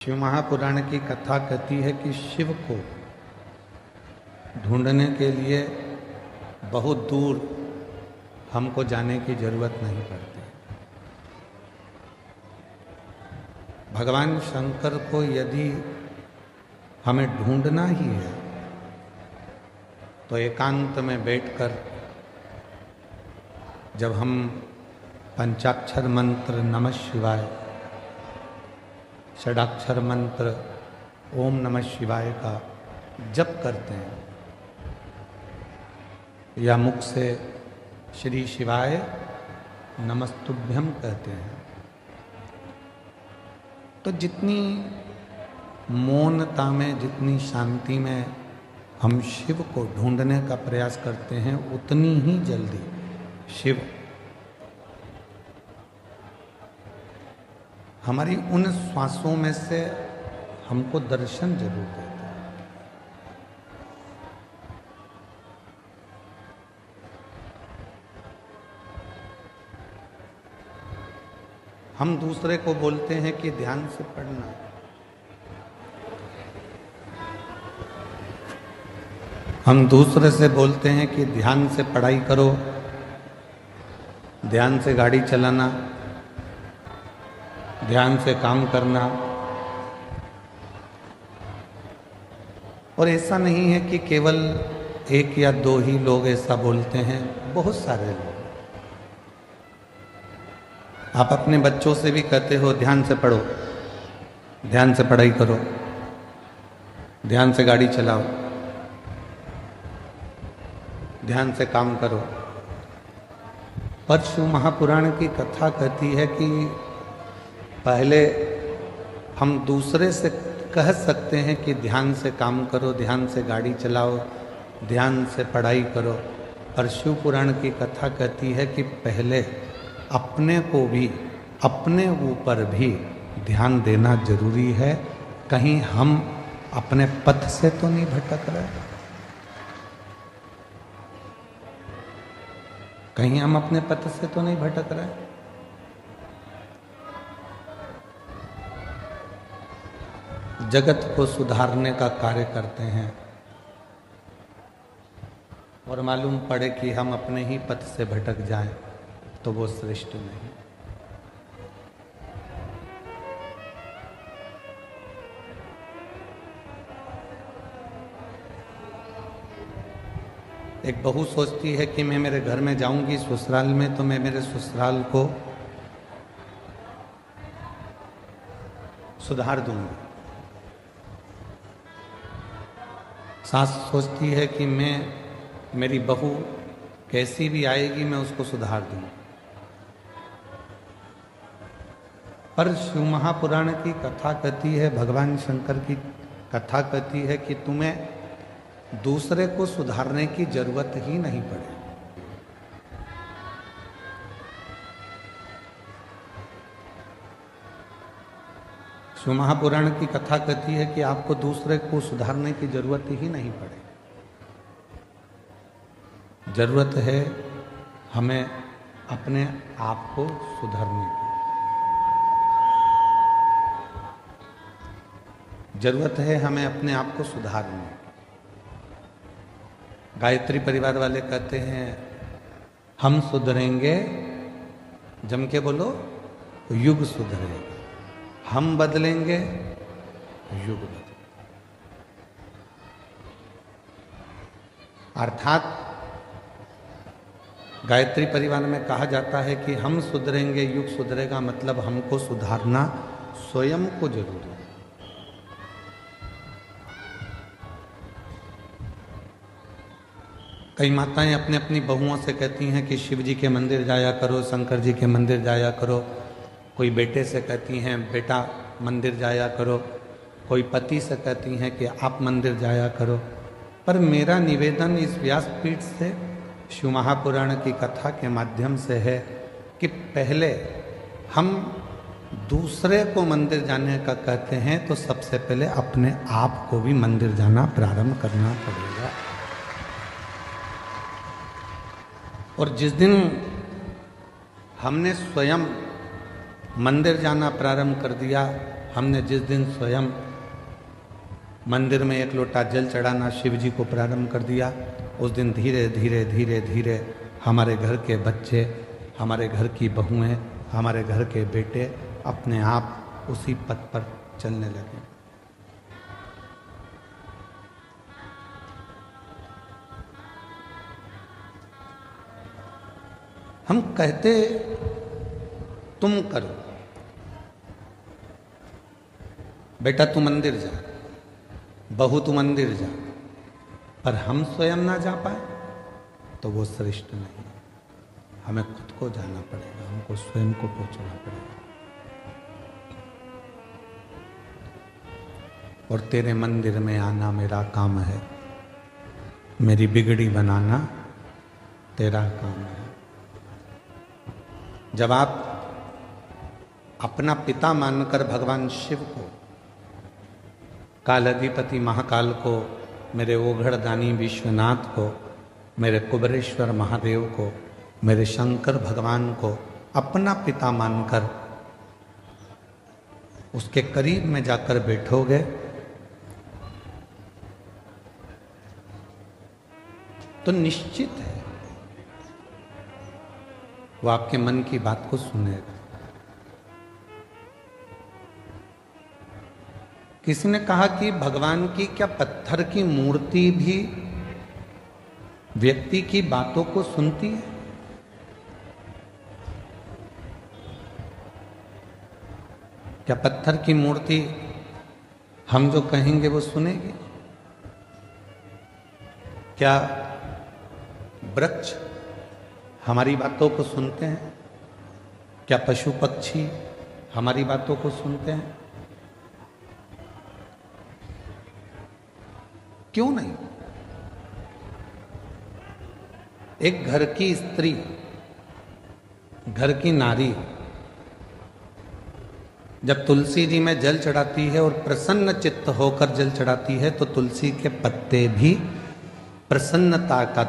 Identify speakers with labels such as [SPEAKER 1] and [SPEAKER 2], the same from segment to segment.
[SPEAKER 1] शिव महापुराण की कथा कहती है कि शिव को ढूंढने के लिए बहुत दूर हमको जाने की जरूरत नहीं पड़ती। भगवान शंकर को यदि हमें ढूंढना ही है तो एकांत में बैठकर जब हम पंचाक्षर मंत्र नमः शिवाय, षडाक्षर मंत्र ओम नमः शिवाय का जप करते हैं या मुख से श्री शिवाय नमस्तुभ्यम कहते हैं, तो जितनी मौनता में, जितनी शांति में हम शिव को ढूंढने का प्रयास करते हैं, उतनी ही जल्दी शिव हमारी उन श्वासों में से हमको दर्शन जरूर देता है। हम दूसरे को बोलते हैं कि ध्यान से पढ़ना, हम दूसरे से बोलते हैं कि ध्यान से पढ़ाई करो, ध्यान से गाड़ी चलाना, ध्यान से काम करना। और ऐसा नहीं है कि केवल एक या दो ही लोग ऐसा बोलते हैं, बहुत सारे लोग। आप अपने बच्चों से भी कहते हो ध्यान से पढ़ो, ध्यान से पढ़ाई करो, ध्यान से गाड़ी चलाओ, ध्यान से काम करो। पर शिव महापुराण की कथा कहती है कि पहले हम दूसरे से कह सकते हैं कि ध्यान से काम करो, ध्यान से गाड़ी चलाओ, ध्यान से पढ़ाई करो, पर शिव पुराण की कथा कहती है कि पहले अपने को भी, अपने ऊपर भी ध्यान देना जरूरी है। कहीं हम अपने पथ से तो नहीं भटक रहे, कहीं हम अपने पथ से तो नहीं भटक रहे। जगत को सुधारने का कार्य करते हैं और मालूम पड़े कि हम अपने ही पथ से भटक जाएं तो वो श्रेष्ठ नहीं। एक बहू सोचती है कि मैं मेरे घर में जाऊंगी ससुराल में तो मैं मेरे ससुराल को सुधार दूंगी। सास सोचती है कि मेरी बहू कैसी भी आएगी मैं उसको सुधार दूंगी। पर शिव महापुराण की कथा कहती है, भगवान शंकर की कथा कहती है कि तुम्हें दूसरे को सुधारने की जरूरत ही नहीं पड़े। शिव महापुराण की कथा कहती है कि आपको दूसरे को सुधारने की जरूरत ही नहीं पड़े। जरूरत है हमें अपने आप को सुधारने की, जरूरत है हमें अपने आप को सुधारने की। गायत्री परिवार वाले कहते हैं हम सुधरेंगे, जम के बोलो, युग सुधरेगा। हम बदलेंगे, युग बदलेगा। अर्थात गायत्री परिवार में कहा जाता है कि हम सुधरेंगे, युग सुधरेगा, मतलब हमको सुधारना स्वयं को जरूरी है। कई माताएं अपने अपनी बहुओं से कहती हैं कि शिव जी के मंदिर जाया करो, शंकर जी के मंदिर जाया करो। कोई बेटे से कहती हैं बेटा मंदिर जाया करो, कोई पति से कहती हैं कि आप मंदिर जाया करो। पर मेरा निवेदन इस व्यासपीठ से शिव महापुराण की कथा के माध्यम से है कि पहले हम दूसरे को मंदिर जाने का कहते हैं तो सबसे पहले अपने आप को भी मंदिर जाना प्रारंभ करना पड़ेगा। और जिस दिन हमने स्वयं मंदिर जाना प्रारंभ कर दिया हमने। जिस दिन स्वयं मंदिर में एक लोटा जल चढ़ाना शिव जी को प्रारंभ कर दिया, उस दिन धीरे धीरे धीरे धीरे हमारे घर के बच्चे, हमारे घर की बहुएं, हमारे घर के बेटे अपने आप उसी पथ पर चलने लगे। हम कहते तुम करो, बेटा तू मंदिर जा, बहू तू मंदिर जा, पर हम स्वयं ना जा पाए तो वो श्रेष्ठ नहीं। हमें खुद को जाना पड़ेगा, हमको स्वयं को पहुंचना पड़ेगा। और तेरे मंदिर में आना मेरा काम है, मेरी बिगड़ी बनाना तेरा काम है। जब आप अपना पिता मानकर भगवान शिव को, कालाधिपति महाकाल को, मेरे ओघड़दानी विश्वनाथ को, मेरे कुबरेश्वर महादेव को, मेरे शंकर भगवान को अपना पिता मानकर उसके करीब में जाकर बैठोगे तो निश्चित है वो आपके मन की बात को सुनेगा। किसी ने कहा कि भगवान की क्या पत्थर की मूर्ति भी व्यक्ति की बातों को सुनती है? क्या पत्थर की मूर्ति हम जो कहेंगे वो सुनेगी? क्या वृक्ष हमारी बातों को सुनते हैं? क्या पशु पक्षी हमारी बातों को सुनते हैं? क्यों नहीं? एक घर की स्त्री, घर की नारी जब तुलसी जी में जल चढ़ाती है और प्रसन्न चित्त होकर जल चढ़ाती है तो तुलसी के पत्ते भी प्रसन्नता का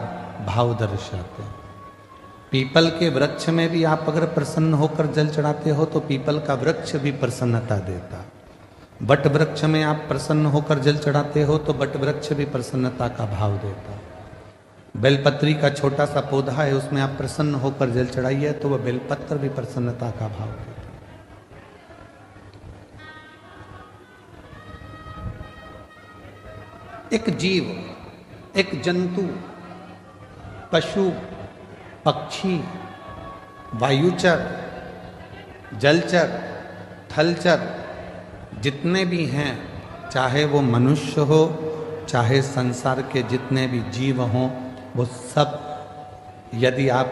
[SPEAKER 1] भाव दर्शाते हैं। पीपल के वृक्ष में भी आप अगर प्रसन्न होकर जल चढ़ाते हो तो पीपल का वृक्ष भी प्रसन्नता देता। बट वृक्ष में आप प्रसन्न होकर जल चढ़ाते हो तो बट वृक्ष भी प्रसन्नता का भाव देता। बेलपत्री का छोटा सा पौधा है, उसमें आप प्रसन्न होकर जल चढ़ाइए तो वह बेलपत्र भी प्रसन्नता का भाव देता। एक जीव, एक जंतु, पशु, पक्षी, वायुचर, जलचर, थलचर जितने भी हैं, चाहे वो मनुष्य हो, चाहे संसार के जितने भी जीव हों, वो सब यदि आप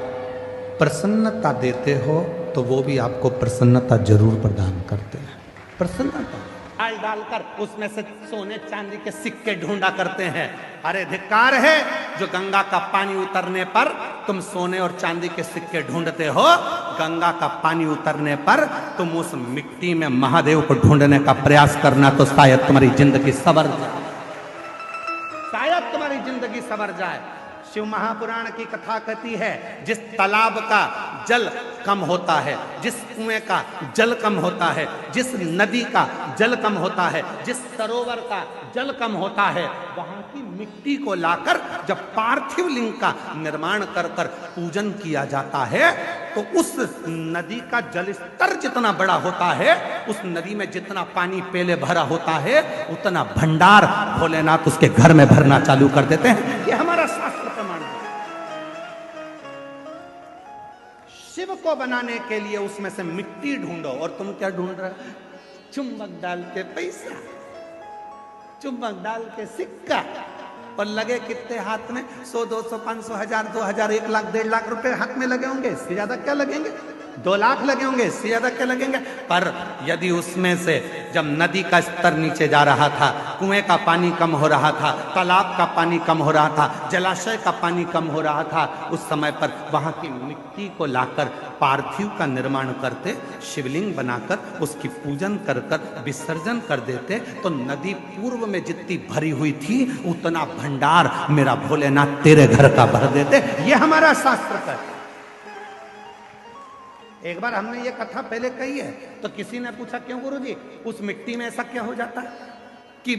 [SPEAKER 1] प्रसन्नता देते हो तो वो भी आपको प्रसन्नता जरूर प्रदान करते हैं। प्रसन्नता डाल डालकर उसमें से सोने चांदी के सिक्के ढूंढा करते हैं। अरे धिक्कार है जो गंगा का पानी उतरने पर तुम सोने और चांदी के सिक्के ढूंढते हो। गंगा का पानी उतरने पर तुम उस मिट्टी में महादेव को ढूंढने का प्रयास करना तो शायद तुम्हारी जिंदगी संवर जाए, शायद तुम्हारी जिंदगी संवर जाए। शिव महापुराण की कथा कहती है, जिस तालाब का जल कम होता है, जिस कुएं का जल कम होता है, जिस नदी का जल कम होता है, जिस सरोवर का जल कम होता है, वहां की मिट्टी को लाकर जब पार्थिव लिंग का निर्माण कर कर पूजन किया जाता है तो उस नदी का जल स्तर जितना बड़ा होता है, उस नदी में जितना पानी पहले भरा होता है, उतना भंडार भोलेनाथ उसके घर में भरना चालू कर देते हैं। ये हमारा शास्त्र प्रमाण है। शिव को बनाने के लिए उसमें से मिट्टी ढूंढो, और तुम क्या ढूंढ रहे हो? चुंबक डाल के पैसा, चुंबक डाल के सिक्का, और लगे कितने हाथ में? 100, 200, 500, 1000, 2000, 1 लाख, 1.5 लाख रुपए हाथ में लगे होंगे। इससे ज्यादा क्या लगेंगे? 2 लाख लगे होंगे, इससे ज्यादा क्या लगेंगे? पर यदि उसमें से जब नदी का स्तर नीचे जा रहा था, कुएं का पानी कम हो रहा था, तालाब का पानी कम हो रहा था, जलाशय का पानी कम हो रहा था, उस समय पर वहां की मिट्टी को लाकर पार्थिव का निर्माण करते, शिवलिंग बनाकर उसकी पूजन कर कर विसर्जन कर देते, तो नदी पूर्व में जितनी भरी हुई थी उतना भंडार मेरा भोलेनाथ तेरे घर का भर देते। ये हमारा शास्त्र है। एक बार हमने ये कथा पहले कही है, तो किसी ने पूछा क्यों गुरुजी, उस मिट्टी में ऐसा क्या हो जाता है कि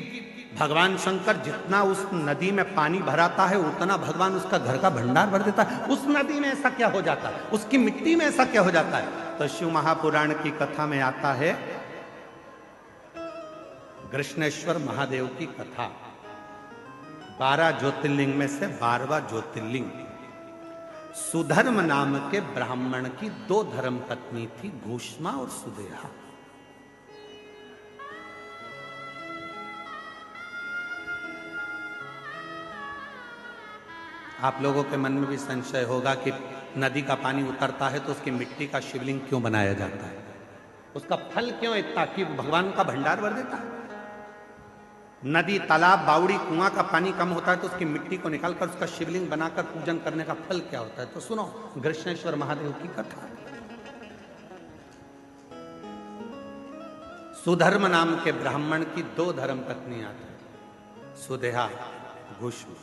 [SPEAKER 1] भगवान शंकर जितना उस नदी में पानी भराता है उतना भगवान उसका घर का भंडार भर देता है, उस नदी में ऐसा क्या हो जाता है, उसकी मिट्टी में ऐसा क्या हो जाता है। तो शिव महापुराण की कथा में आता है कृष्णेश्वर महादेव की कथा। 12 ज्योतिर्लिंग में से 12वां ज्योतिर्लिंग सुधर्म नाम के ब्राह्मण की 2 धर्म पत्नी थी, घूष्मा और सुदेहा। आप लोगों के मन में भी संशय होगा कि नदी का पानी उतरता है तो उसकी मिट्टी का शिवलिंग क्यों बनाया जाता है, उसका फल क्यों इतना कि भगवान का भंडार भर देता है। नदी, तालाब, बावड़ी, कुआं का पानी कम होता है तो उसकी मिट्टी को निकालकर उसका शिवलिंग बनाकर पूजन करने का फल क्या होता है। तो सुनो कृष्णेश्वर महादेव की कथा। सुधर्म नाम के ब्राह्मण की 2 धर्म पत्नियां थी, सुदेहा, घूष्मा,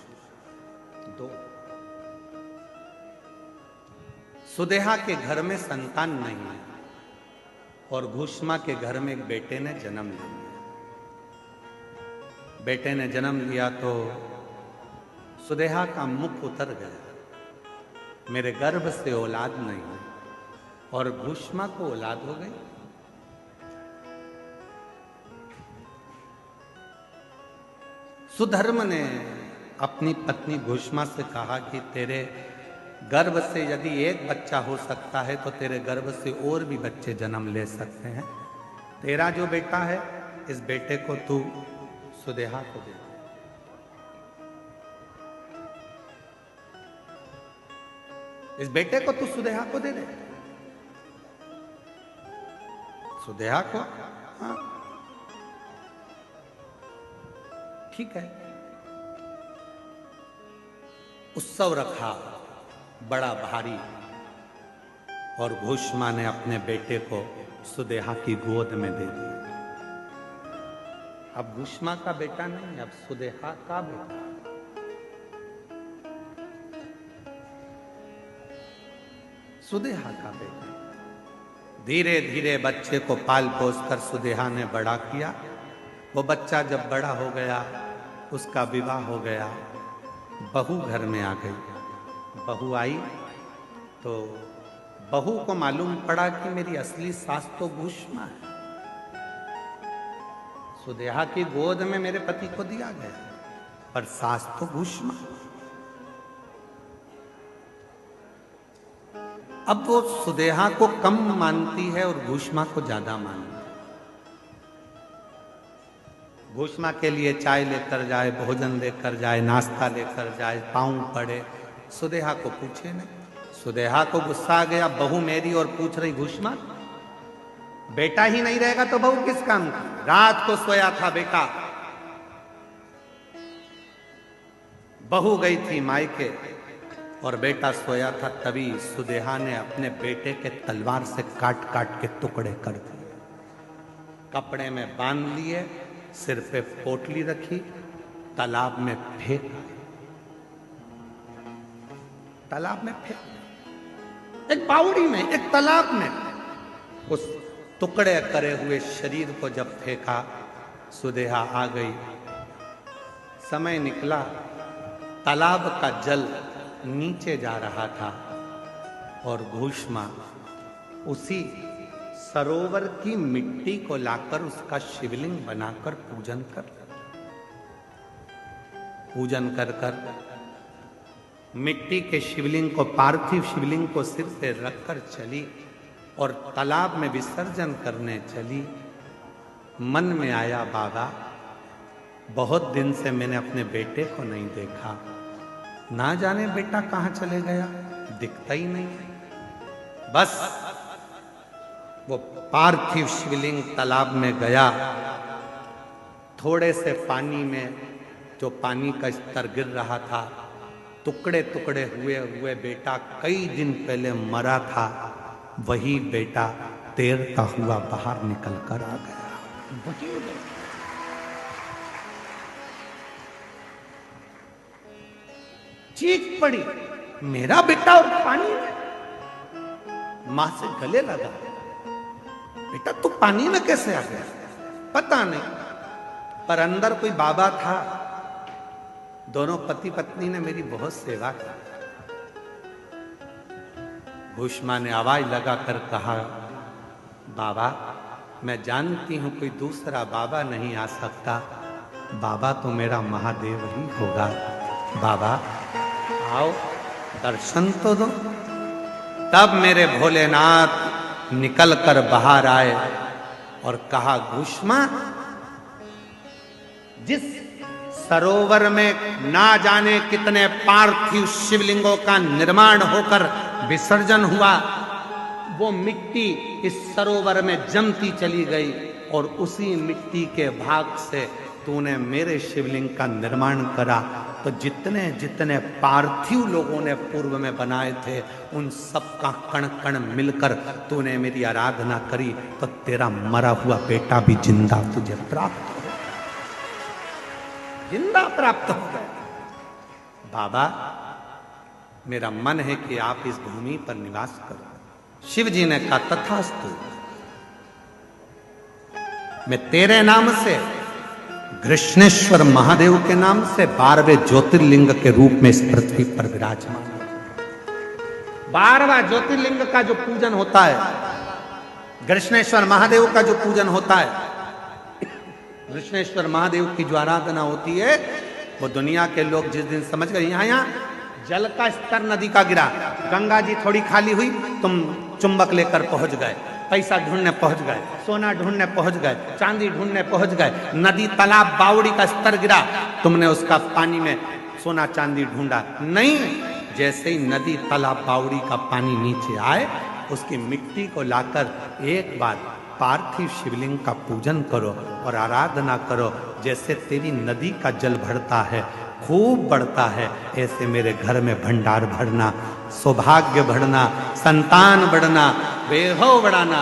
[SPEAKER 1] 2। सुदेहा के घर में संतान नहीं है और घूष्मा के घर में एक बेटे ने जन्म लिया। बेटे ने जन्म लिया तो सुदेहा का मुख उतर गया, मेरे गर्भ से औलाद नहीं है, और घूष्मा को औलाद हो गई। सुधर्म ने अपनी पत्नी घूष्मा से कहा कि तेरे गर्भ से यदि एक बच्चा हो सकता है तो तेरे गर्भ से और भी बच्चे जन्म ले सकते हैं। तेरा जो बेटा है इस बेटे को तू सुदेहा को दे। इस बेटे को तू सुदेहा को दे दे। सुदेहा को, हाँ ठीक है। उत्सव रखा बड़ा भारी और घूष्मा ने अपने बेटे को सुदेहा की गोद में दे दिया। अब घूष्मा का बेटा नहीं, अब सुदेहा का बेटा। सुदेहा का बेटा। धीरे धीरे बच्चे को पाल पोस कर सुदेहा ने बड़ा किया। वो बच्चा जब बड़ा हो गया उसका विवाह हो गया, बहू घर में आ गई। बहू आई तो बहू को मालूम पड़ा कि मेरी असली सास तो घूष्मा है, सुदेहा की गोद में मेरे पति को दिया गया, पर सास तो घूष्मा। अब वो सुदेहा को कम मानती है और घूष्मा को ज्यादा मानती है। घूष्मा के लिए चाय लेकर जाए, भोजन लेकर जाए, नाश्ता लेकर जाए, पाँव पड़े, सुदेहा को पूछे नहीं। सुदेहा को गुस्सा आ गया, बहू मेरी और पूछ रही घूष्मा। बेटा ही नहीं रहेगा तो बहू किस काम की। रात को सोया था बेटा, बहू गई थी मायके और बेटा सोया था। तभी सुदेहा ने अपने बेटे के तलवार से काट काट के टुकड़े कर दिए, कपड़े में बांध लिए, सिर पे पोटली रखी, तालाब में फेंक। तालाब में फेंक, एक बावड़ी में, एक तालाब में। उस टुकड़े करे हुए शरीर को जब फेंका, सुदेहा आ गई। समय निकला, तालाब का जल नीचे जा रहा था और घूष्मा उसी सरोवर की मिट्टी को लाकर उसका शिवलिंग बनाकर पूजन कर मिट्टी के शिवलिंग को, पार्थिव शिवलिंग को सिर पे रखकर चली और तालाब में विसर्जन करने चली। मन में आया, बाबा बहुत दिन से मैंने अपने बेटे को नहीं देखा, ना जाने बेटा कहां चले गया, दिखता ही नहीं है। बस वो पार्थिव शिवलिंग तालाब में गया, थोड़े से पानी में, जो पानी का स्तर गिर रहा था, टुकड़े टुकड़े हुए बेटा कई दिन पहले मरा था, वही बेटा तैरता हुआ बाहर निकल कर आ गया। चीख पड़ी, मेरा बेटा और पानी में। मां से गले लगा, बेटा तू पानी में कैसे आ गया? पता नहीं, पर अंदर कोई बाबा था। दोनों पति पत्नी ने मेरी बहुत सेवा की। भूष्मा ने आवाज लगाकर कहा, बाबा मैं जानती हूं कोई दूसरा बाबा नहीं आ सकता, बाबा तो मेरा महादेव ही होगा। बाबा आओ दर्शन तो दो। तब मेरे भोलेनाथ निकल कर बाहर आए और कहा, भूष्मा जिस सरोवर में ना जाने कितने पार्थिव शिवलिंगों का निर्माण होकर विसर्जन हुआ, वो मिट्टी इस सरोवर में जमती चली गई और उसी मिट्टी के भाग से तूने मेरे शिवलिंग का निर्माण करा। तो जितने जितने पार्थिव लोगों ने पूर्व में बनाए थे उन सब का कण कण मिलकर तूने मेरी आराधना करी, तो तेरा मरा हुआ बेटा भी जिंदा तुझे प्राप्त हो, जिंदा प्राप्त हो गया। बाबा मेरा मन है कि आप इस भूमि पर निवास करो। शिव जी ने कहा, तथास्तु, मैं तेरे नाम से, कृष्णेश्वर महादेव के नाम से 12वें ज्योतिर्लिंग के रूप में इस पृथ्वी पर विराजमान। 12वां ज्योतिर्लिंग का जो पूजन होता है, कृष्णेश्वर महादेव का जो पूजन होता है, कृष्णेश्वर महादेव की जो आराधना होती है, वो दुनिया के लोग जिस दिन समझ गए यहाँ जल का स्तर नदी का गिरा, गंगा जी थोड़ी खाली हुई, तुम चुंबक लेकर पहुंच गए, पैसा ढूंढने पहुंच गए, सोना ढूंढने पहुंच गए, चांदी ढूंढने पहुंच गए, नदी तालाब बावड़ी का स्तर गिरा, तुमने उसका पानी में सोना चांदी ढूंढा नहीं। जैसे ही नदी तालाब बावड़ी का पानी नीचे आए, उसकी मिट्टी को लाकर एक बार पार्थिव शिवलिंग का पूजन करो और आराधना करो। जैसे तेरी नदी का जल बढ़ता है, खूब बढ़ता है, ऐसे मेरे घर में भंडार भरना, सौभाग्य बढ़ना, संतान बढ़ना, वैभव बढ़ाना,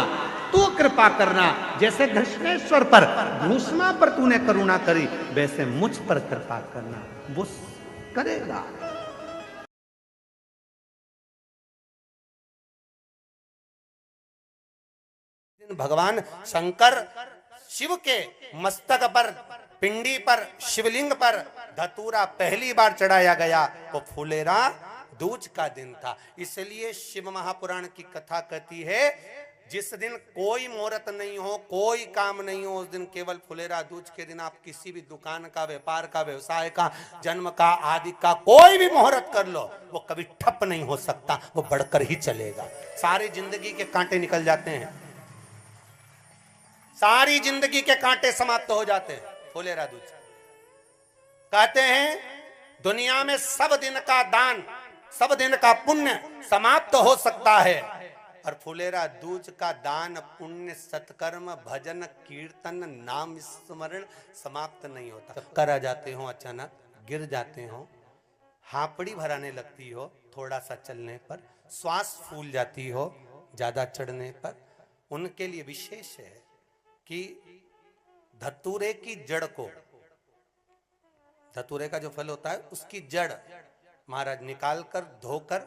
[SPEAKER 1] तू कृपा करना। जैसे कृष्णेश्वर पर, भूष्मा पर तूने करुणा करी, वैसे मुझ पर कृपा करना, वो करेगा। भगवान शंकर शिव के मस्तक पर, पिंडी पर, शिवलिंग पर धतूरा पहली बार चढ़ाया गया तो फुलेरा दूज का दिन था। इसलिए शिव महापुराण की कथा कहती है, जिस दिन कोई मुहूर्त नहीं हो, कोई काम नहीं हो, उस दिन केवल फुलेरा दूज के दिन आप किसी भी दुकान का, व्यापार का, व्यवसाय का, जन्म का, आदि का कोई भी मुहूर्त कर लो, वो कभी ठप नहीं हो सकता, वो बढ़कर ही चलेगा। सारी जिंदगी के कांटे निकल जाते हैं, सारी जिंदगी के कांटे समाप्त हो जाते हैं फुलेरा दूज। कहते हैं दुनिया में सब दिन का दान, सब दिन का पुण्य समाप्त हो सकता है, और फुलेरा दूज का दान, पुण्य, सत्कर्म, भजन, कीर्तन, नाम स्मरण समाप्त नहीं होता। चक्कर आ जाते हो, अचानक गिर जाते हो, हापड़ी भराने लगती हो थोड़ा सा चलने पर, श्वास फूल जाती हो ज्यादा चढ़ने पर, उनके लिए विशेष है कि धतूरे की जड़ को, धतूरे का जो फल होता है उसकी जड़ महाराज निकाल कर, धोकर,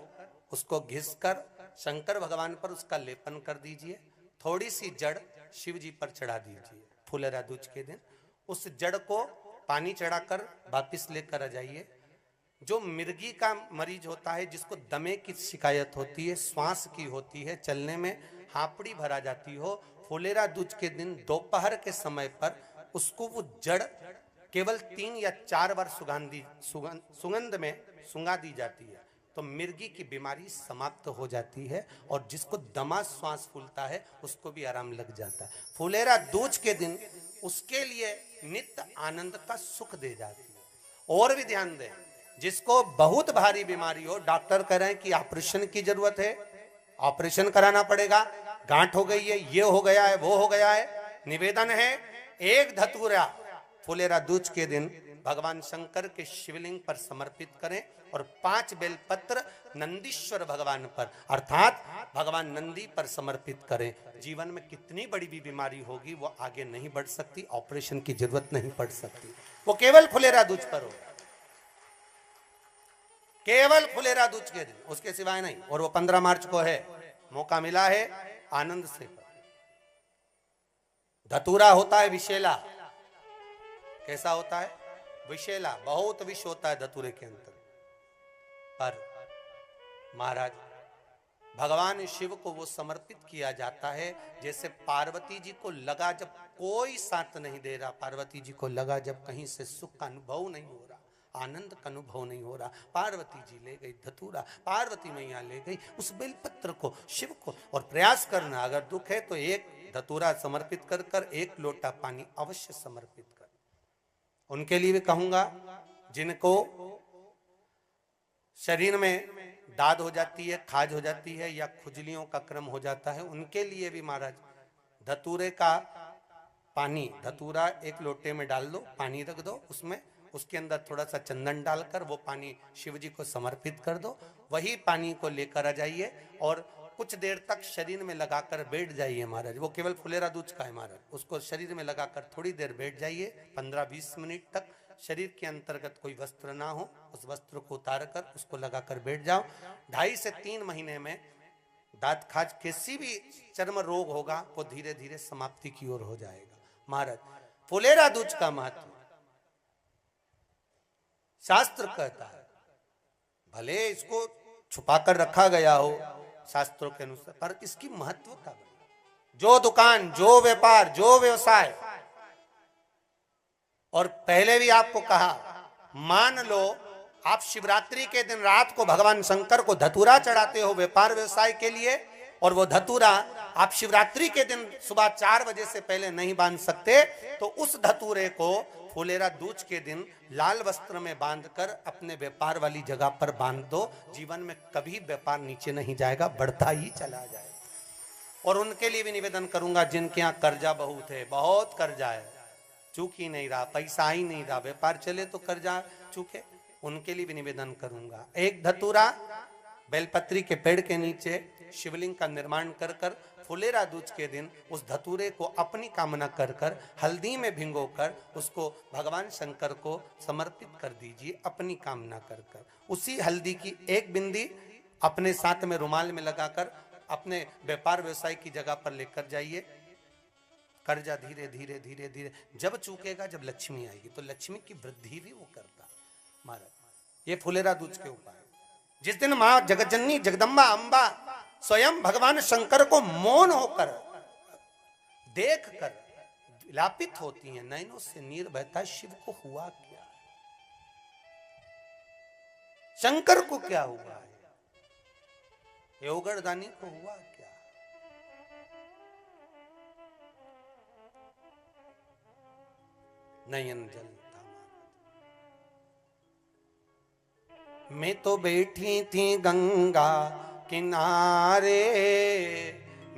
[SPEAKER 1] उसको घिसकर शंकर भगवान पर उसका लेपन कर दीजिए। थोड़ी सी जड़ शिव जी पर चढ़ा दीजिए फुलेरा दूज के दिन। उस जड़ को पानी चढ़ाकर वापिस लेकर आ जाइए। जो मिर्गी का मरीज होता है, जिसको दमे की शिकायत होती है, श्वास की होती है, चलने में हापड़ी भरा जाती हो, फुलेरा दूज के दिन दोपहर के समय पर उसको वो जड़ केवल 3 या 4 बार सुगंध में सुंगा दी जाती है, तो मिर्गी की बीमारी समाप्त हो जाती है, और जिसको दमा श्वास फूलता है उसको भी आराम लग जाता है। फुलेरा दूज के दिन उसके लिए नित्य आनंद का सुख दे जाती है। और भी ध्यान दें, जिसको बहुत भारी बीमारी हो, डॉक्टर कह रहे हैं कि ऑपरेशन की जरूरत है, ऑपरेशन कराना पड़ेगा, गांठ हो गई है, ये हो गया है, वो हो गया है, निवेदन है एक धतूरा फुलेरा दूज के दिन भगवान शंकर के शिवलिंग पर समर्पित करें, और 5 बेलपत्र नंदीश्वर भगवान पर अर्थात भगवान नंदी पर समर्पित करें। जीवन में कितनी बड़ी भी बीमारी होगी वो आगे नहीं बढ़ सकती, ऑपरेशन की जरूरत नहीं पड़ सकती, वो केवल फुलेरा दूज पर हो, केवल फुलेरा दूज के दिन, उसके सिवाय नहीं। और वो 15 मार्च को है,
[SPEAKER 2] मौका मिला है आनंद से करो। धतूरा होता है विषैला। कैसा होता है? विषैला। बहुत विष होता है धतूरे के अंदर। पर महाराज भगवान शिव को वो समर्पित किया जाता है जैसे पार्वती जी को लगा, जब कोई साथ नहीं दे रहा, पार्वती जी को लगा जब कहीं से सुख का अनुभव नहीं हो रहा, आनंद का अनुभव नहीं हो रहा, पार्वती जी ले गई धतूरा, पार्वती मैया ले गई उस बेलपत्र को शिव को। और प्रयास करना, अगर दुख है तो एक धतूरा समर्पित कर कर एक लोटा पानी अवश्य समर्पित कर। उनके लिए भी कहूंगा जिनको शरीर में दाद हो जाती है, खाज हो जाती है या खुजलियों का क्रम हो जाता है, उनके लिए भी महाराज धतूरे का पानी, धतूरा एक लोटे में डाल दो, पानी रख दो उसमें, उसके अंदर थोड़ा सा चंदन डालकर वो पानी शिव जी को समर्पित कर दो। वही पानी को लेकर आ जाइए और कुछ देर तक शरीर में लगाकर बैठ जाइए महाराज। वो केवल फुलेरा दूध का है महाराज, उसको शरीर में लगाकर थोड़ी देर बैठ जाइए, 15-20 मिनट तक। शरीर के अंतर्गत कोई वस्त्र ना हो, उस वस्त्र को उतार कर उसको लगाकर बैठ जाओ। 2.5 से 3 महीने में दांत खाज किसी भी चर्म रोग होगा वो धीरे धीरे समाप्ति की ओर हो जाएगा। महाराज फुलेरा दूध का महत्व शास्त्र कहता है, भले इसको छुपाकर रखा गया हो शास्त्रों के अनुसार, पर इसकी महत्व का जो दुकान, जो व्यापार, जो व्यवसाय, और पहले भी आपको कहा, मान लो आप शिवरात्रि के दिन रात को भगवान शंकर को धतूरा चढ़ाते हो व्यापार व्यवसाय के लिए, और वो धतूरा आप शिवरात्रि के दिन सुबह 4 बजे से पहले नहीं बांध सकते, तो उस धतूरे को फुलेरा दूज के दिन लाल वस्त्र में बांधकर अपने व्यापार वाली जगह पर बांध दो। जीवन में कभी व्यापार नीचे नहीं जाएगा, बढ़ता ही चला जाएगा। और उनके लिए भी निवेदन करूंगा जिनके यहाँ कर्जा बहुत है, बहुत कर्जा है, चूक ही नहीं रहा, पैसा ही नहीं रहा, व्यापार चले तो कर्जा चूके, उनके लिए भी निवेदन करूंगा। एक धतूरा बेलपत्री के पेड़ के नीचे शिवलिंग का निर्माण कर कर फुलेरा दूज के दिन उस धतूरे को अपनी कामना कर कर हल्दी में भिंगोकर उसको भगवान शंकर को समर्पित कर दीजिए अपनी कामना कर कर। उसी हल्दी की एक बिंदी अपने साथ में रुमाल में लगाकर अपने व्यापार व्यवसाय की जगह पर लेकर जाइए। कर्जा धीरे धीरे धीरे धीरे जब चूकेगा, जब लक्ष्मी आएगी तो लक्ष्मी की वृद्धि भी वो करता। महाराज ये फुलेरा दूज के उपाय। जिस दिन मां जगतजननी जगदम्बा अंबा स्वयं भगवान शंकर को मौन होकर देख कर विलापित होती हैं, नैनों से नीर बहता, शिव को हुआ क्या, शंकर को क्या हुआ है, योगरदानी को हुआ क्या। नयन जलता मैं तो बैठी थी गंगा किनारे,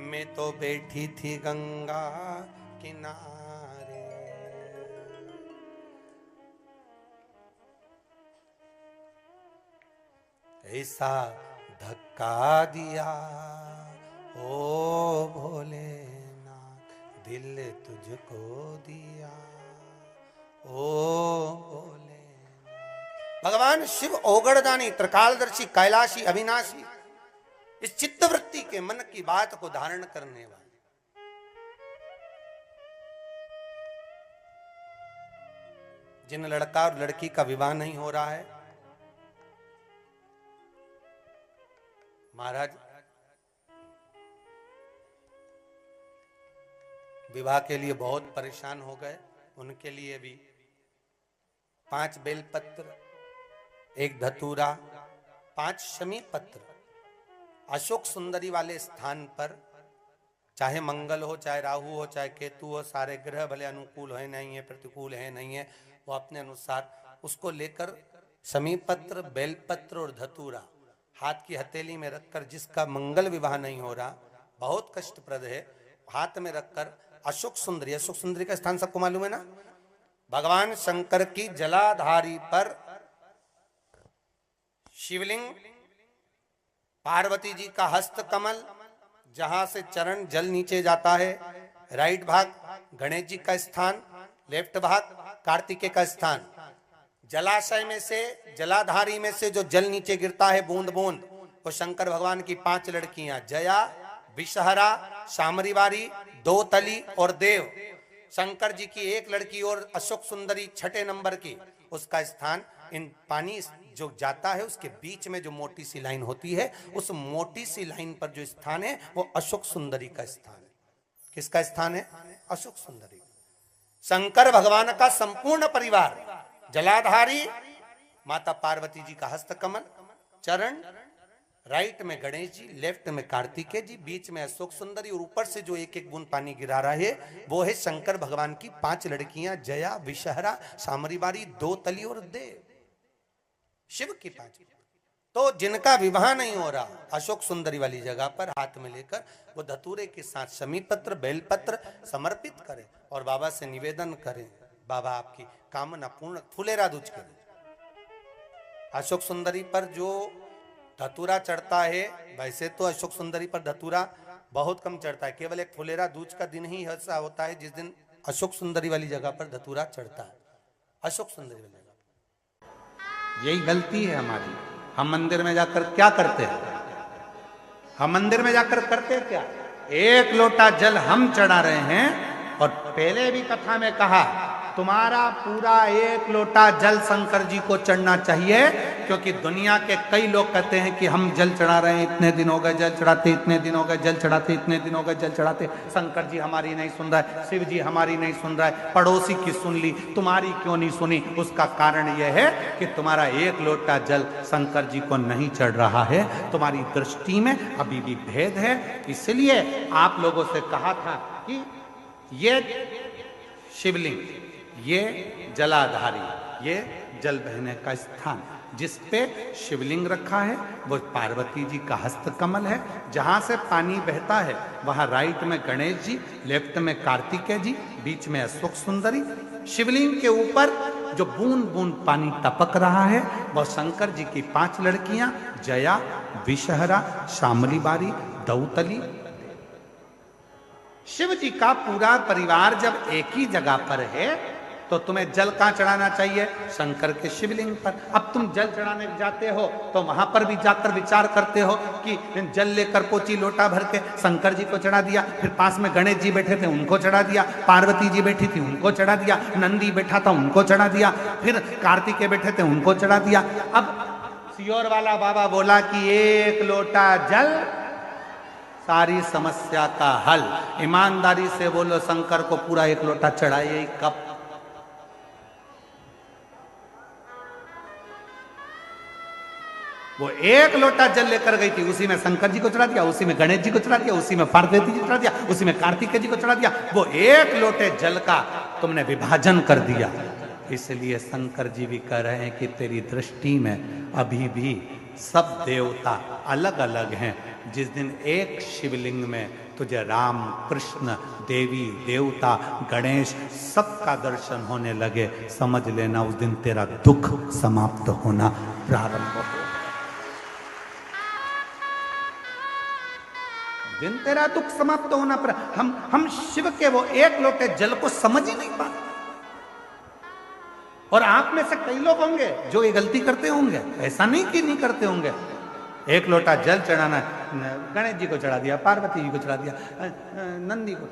[SPEAKER 2] मैं तो बैठी थी गंगा किनारे, ऐसा धक्का दिया ओ भोलेनाथ, दिल तुझको दिया ओ भोले। भगवान शिव ओगड़दानी, त्रिकालदर्शी, कैलाशी, अविनाशी, इस चित्तवृत्ति के मन की बात को धारण करने वाले। जिन लड़का और लड़की का विवाह नहीं हो रहा है, महाराज विवाह के लिए बहुत परेशान हो गए, उनके लिए भी 5 बेलपत्र, 1 धतूरा, 5 शमी पत्र अशोक सुंदरी वाले स्थान पर, चाहे मंगल हो, चाहे राहु हो, चाहे केतु हो, सारे ग्रह भले अनुकूल है नहीं है, प्रतिकूल है नहीं है, वो अपने अनुसार उसको लेकर शमी पत्र, बेलपत्र और धतूरा हाथ की हथेली में रखकर, जिसका मंगल विवाह नहीं हो रहा, बहुत कष्टप्रद है, हाथ में रखकर अशोक सुंदरी, अशोक सुंदरी का स्थान सबको मालूम है ना, भगवान शंकर की जलाधारी पर शिवलिंग, पार्वती जी का हस्त कमल, जहां से चरण जल नीचे जाता है, राइट भाग गणेश जी का स्थान, लेफ्ट भाग कार्तिकेय का स्थान। जलाशय में से, जलाधारी में से जो जल नीचे गिरता है बूंद बूंद, वो शंकर भगवान की 5 लड़कियां, जया, विषहरा, शामरीवारी, दो तली और देव। शंकर जी की एक लड़की और अशोक सुंदरी छठे नंबर की, उसका स्थान इन पानी जो जाता है उसके बीच में जो मोटी सी लाइन होती है, उस मोटी सी लाइन पर जो स्थान है वो अशोक सुंदरी का स्थान है। किसका स्थान है? अशोक सुंदरी। शंकर भगवान का संपूर्ण परिवार, जलाधारी माता पार्वती जी का हस्तकमल, चरण, राइट में गणेश जी, लेफ्ट में कार्तिकेय जी, बीच में अशोक सुंदरी और ऊपर से जो एक एक बूंद पानी गिरा रहा है वो है शंकर भगवान की 5 लड़कियां, जया, विषहरा, शामरीवारी, दो तली और देव। शिव की 5। तो जिनका विवाह नहीं हो रहा, अशोक सुंदरी वाली जगह पर हाथ में लेकर वो धतूरे के साथ समीपत्र, बेलपत्र समर्पित करें और बाबा से निवेदन करें, बाबा आपकी कामना पूर्ण। फुलेरा दूज करें। अशोक सुंदरी पर जो धतूरा चढ़ता है, वैसे तो अशोक सुंदरी पर धतूरा बहुत कम चढ़ता है, केवल एक फुलेरा दूज का दिन ही ऐसा होता है जिस दिन अशोक सुंदरी वाली जगह पर धतूरा चढ़ता है। अशोक सुंदरी वाली जगह।
[SPEAKER 1] यही गलती है हमारी। हम मंदिर में जाकर क्या करते हैं? हम मंदिर में जाकर करते क्या? एक लोटा जल हम चढ़ा रहे हैं और पहले भी कथा में कहा तुम्हारा पूरा एक लोटा जल शंकर जी को चढ़ना चाहिए, क्योंकि दुनिया के कई लोग कहते हैं कि हम जल चढ़ा रहे हैं, इतने दिन हो गए जल चढ़ाते, इतने दिन हो गए जल चढ़ाते, इतने दिन हो गए जल चढ़ाते, शंकर जी हमारी नहीं सुन रहा है, शिव जी हमारी नहीं सुन रहा है, पड़ोसी की सुन ली, तुम्हारी क्यों नहीं सुनी? उसका कारण यह है कि तुम्हारा एक लोटा जल शंकर जी को नहीं चढ़ रहा है, तुम्हारी दृष्टि में अभी भी भेद है। इसलिए आप लोगों से कहा था कि ये शिवलिंग, ये जलाधारी, ये जल बहने का स्थान, जिस पे शिवलिंग रखा है वो पार्वती जी का हस्तकमल है। जहां से पानी बहता है वहां राइट में गणेश जी, लेफ्ट में कार्तिकेय जी, बीच में अशोक सुंदरी। शिवलिंग के ऊपर जो बूंद बूंद पानी टपक रहा है वह शंकर जी की 5 लड़कियां, जया, विषहरा, शामलीबारी, दौतली। शिव जी का पूरा परिवार जब एक ही जगह पर है तो तुम्हें जल कहां चढ़ाना चाहिए? शंकर के शिवलिंग पर। अब तुम जल चढ़ाने जाते हो तो वहां पर भी जाकर विचार करते हो कि जल लेकर पोची लोटा भर के शंकर जी को चढ़ा दिया, फिर पास में गणेश जी बैठे थे उनको चढ़ा दिया, पार्वती जी बैठी थी उनको चढ़ा दिया, नंदी बैठा था उनको चढ़ा दिया, फिर कार्तिकेय बैठे थे उनको चढ़ा दिया। अब सियोर वाला बाबा बोला कि एक लोटा जल सारी समस्या का हल। ईमानदारी से बोलो, शंकर को पूरा एक लोटा चढ़ाइए कब? वो एक लोटा जल लेकर गई थी, उसी में शंकर जी को चढ़ा दिया, उसी में गणेश जी को चढ़ा दिया, उसी में पार्वती जी को चढ़ा दिया, उसी में कार्तिकेय जी को चढ़ा दिया। वो एक लोटे जल का तुमने विभाजन कर दिया। इसलिए शंकर जी भी कह रहे हैं कि तेरी दृष्टि में अभी भी सब देवता अलग अलग हैं। जिस दिन एक शिवलिंग में तुझे राम, कृष्ण, देवी, देवता, गणेश सबका दर्शन होने लगे, समझ लेना उस दिन तेरा दुख समाप्त होना प्रारंभ हो। दिन तेरा दुख समाप्त होना पर हम शिव के वो एक लोटे जल को समझ ही नहीं पाते। और आप में से कई लोग होंगे जो ये गलती करते होंगे, ऐसा नहीं कि नहीं करते होंगे। एक लोटा जल चढ़ाना, गणेश जी को चढ़ा दिया, पार्वती जी को चढ़ा दिया, नंदी को,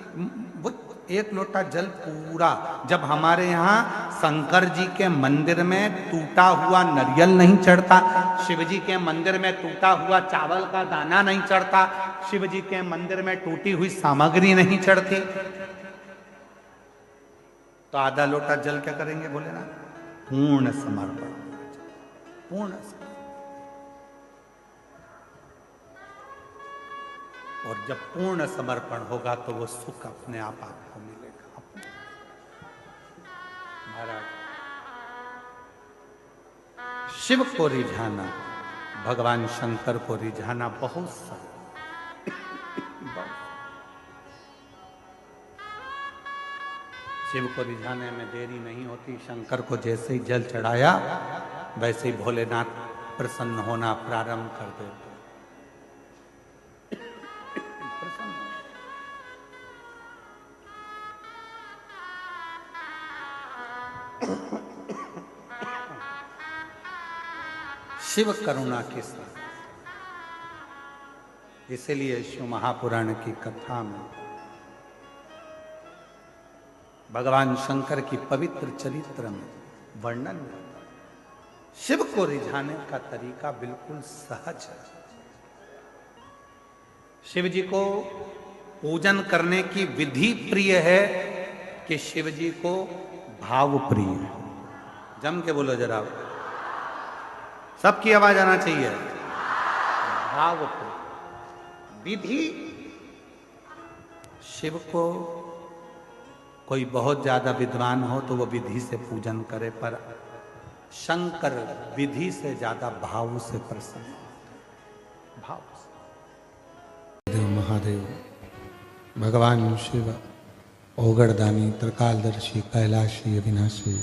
[SPEAKER 1] वो एक लोटा जल पूरा। जब हमारे यहाँ शंकर जी के मंदिर में टूटा हुआ नारियल नहीं चढ़ता, शिव जी के मंदिर में टूटा हुआ चावल का दाना नहीं चढ़ता, शिव जी के मंदिर में टूटी हुई सामग्री नहीं चढ़ती, तो आधा लोटा जल क्या करेंगे बोले ना? पूर्ण समर्पण, पूर्ण समर्पण। और जब पूर्ण समर्पण होगा तो वो सुख अपने आप आपको मिलेगा। महाराज, शिव को रिझाना, भगवान शंकर को रिझाना बहुत सरल। शिव को रिझाने में देरी नहीं होती। शंकर को जैसे ही जल चढ़ाया वैसे ही भोलेनाथ प्रसन्न होना प्रारंभ कर देते। शिव करुणा के साथ इसीलिए शिव महापुराण की कथा में भगवान शंकर की पवित्र चरित्र में वर्णन होता है। शिव को रिझाने का तरीका बिल्कुल सहज है। शिव जी को पूजन करने की विधि प्रिय है कि शिव जी को भाव प्रिय है। जम के बोलो जरा, सबकी आवाज आना चाहिए। भाव प्रिय विधि, शिव को कोई बहुत ज्यादा विद्वान हो तो वो विधि से पूजन करे, पर शंकर विधि से ज्यादा भाव से प्रसन्न, भाव से। देव महादेव भगवान शिव ओगड़दानी त्रिकालदर्शी कैलाशी अविनाशी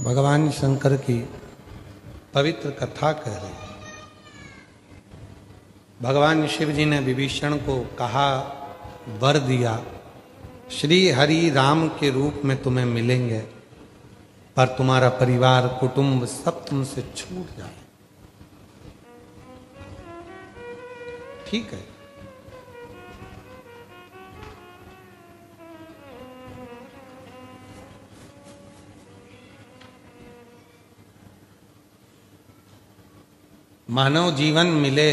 [SPEAKER 1] भगवान शंकर की पवित्र कथा कह रहे हैं। भगवान शिव जी ने विभीषण को कहा, वर दिया, श्री हरि राम के रूप में तुम्हें मिलेंगे, पर तुम्हारा परिवार कुटुंब सब तुमसे छूट जाए। ठीक है, मानव जीवन मिले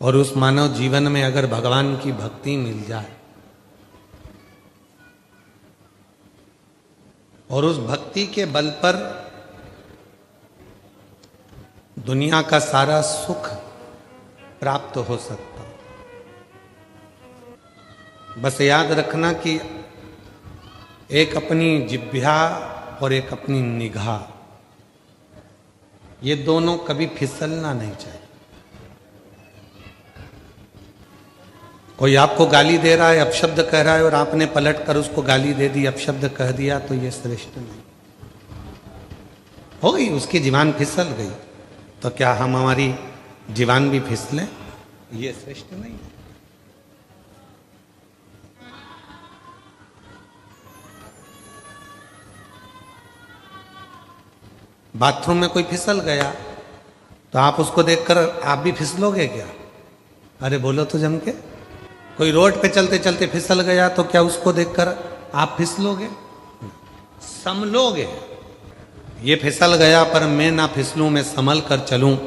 [SPEAKER 1] और उस मानव जीवन में अगर भगवान की भक्ति मिल जाए और उस भक्ति के बल पर दुनिया का सारा सुख प्राप्त हो सकता। बस याद रखना कि एक अपनी जिह्वा और एक अपनी निगाह, ये दोनों कभी फिसलना नहीं चाहिए। कोई आपको गाली दे रहा है, अपशब्द कह रहा है और आपने पलट कर उसको गाली दे दी, अपशब्द कह दिया, तो ये श्रेष्ठ नहीं हो गई। उसकी जीवान फिसल गई, तो क्या हम हमारी जीवान भी फिसलें? ये श्रेष्ठ नहीं है। बाथरूम में कोई फिसल गया तो आप उसको देखकर आप भी फिसलोगे क्या? अरे बोलो तो जम के। कोई रोड पे चलते चलते फिसल गया तो क्या उसको देखकर आप फिसलोगे? संभलोगे। ये फिसल गया पर मैं ना फिसलूं, मैं संभल कर चलूं,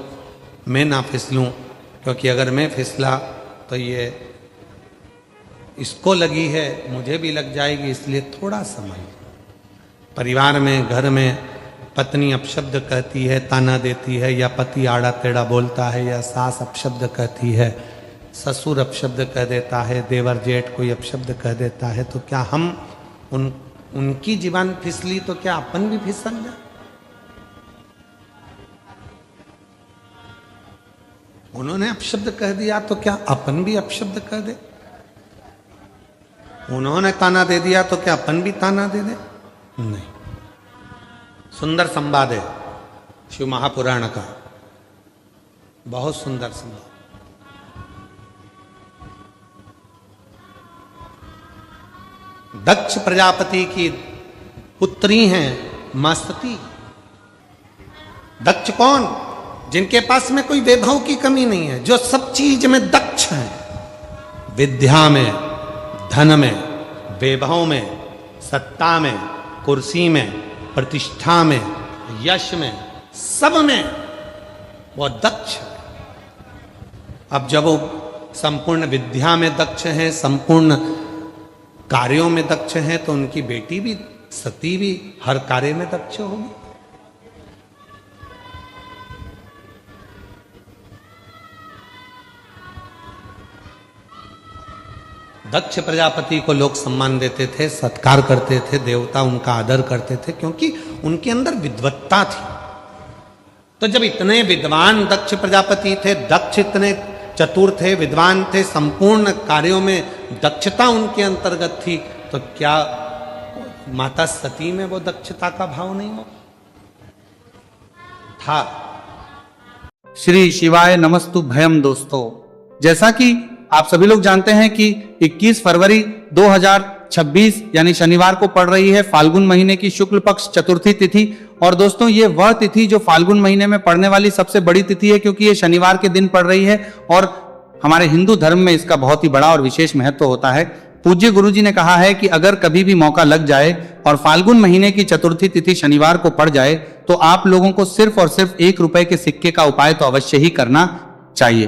[SPEAKER 1] मैं ना फिसलूं, क्योंकि अगर मैं फिसला तो ये इसको लगी है, मुझे भी लग जाएगी, इसलिए थोड़ा संभल। परिवार में, घर में पत्नी अपशब्द कहती है, ताना देती है, या पति आड़ा टेढ़ा बोलता है, या सास अपशब्द कहती है, ससुर अपशब्द कह देता है, देवर जेठ कोई अपशब्द कह देता है, तो क्या हम उनकी जीवान फिसली तो क्या अपन भी फिसल जाए? उन्होंने अपशब्द कह दिया तो क्या अपन भी अपशब्द कह दे? उन्होंने ताना दे दिया तो क्या अपन भी ताना दे दे? नहीं। सुंदर संवाद है शिव महापुराण का, बहुत सुंदर संवाद। दक्ष प्रजापति की पुत्री हैं मां सती। दक्ष कौन? जिनके पास में कोई वैभव की कमी नहीं है, जो सब चीज में दक्ष हैं। विद्या में, धन में, वैभव में, सत्ता में, कुर्सी में, प्रतिष्ठा में, यश में, सब में वो दक्ष है। अब जब वो संपूर्ण विद्या में दक्ष हैं, संपूर्ण कार्यों में दक्ष हैं, तो उनकी बेटी भी सती भी हर कार्य में दक्ष होगी। दक्ष प्रजापति को लोग सम्मान देते थे, सत्कार करते थे, देवता उनका आदर करते थे, क्योंकि उनके अंदर विद्वत्ता थी। तो जब इतने विद्वान दक्ष प्रजापति थे, दक्ष इतने चतुर थे, विद्वान थे, संपूर्ण कार्यों में दक्षता उनके अंतर्गत थी, तो क्या माता सती में वो दक्षता का भाव नहीं हो था?
[SPEAKER 3] श्री शिवाय नमस्तु भयम। दोस्तों, जैसा कि आप सभी लोग जानते हैं कि 21 फरवरी 26 यानी शनिवार को पड़ रही है फाल्गुन महीने की शुक्ल पक्ष चतुर्थी तिथि। और दोस्तों ये वह तिथि जो फाल्गुन महीने में पड़ने वाली सबसे बड़ी तिथि है, क्योंकि ये शनिवार के दिन पड़ रही है और हमारे हिंदू धर्म में इसका बहुत ही बड़ा और विशेष महत्व होता है। पूज्य गुरु जी ने कहा है कि अगर कभी भी मौका लग जाए और फाल्गुन महीने की चतुर्थी तिथि शनिवार को पड़ जाए तो आप लोगों को सिर्फ और सिर्फ 1 रुपए के सिक्के का उपाय तो अवश्य ही करना चाहिए,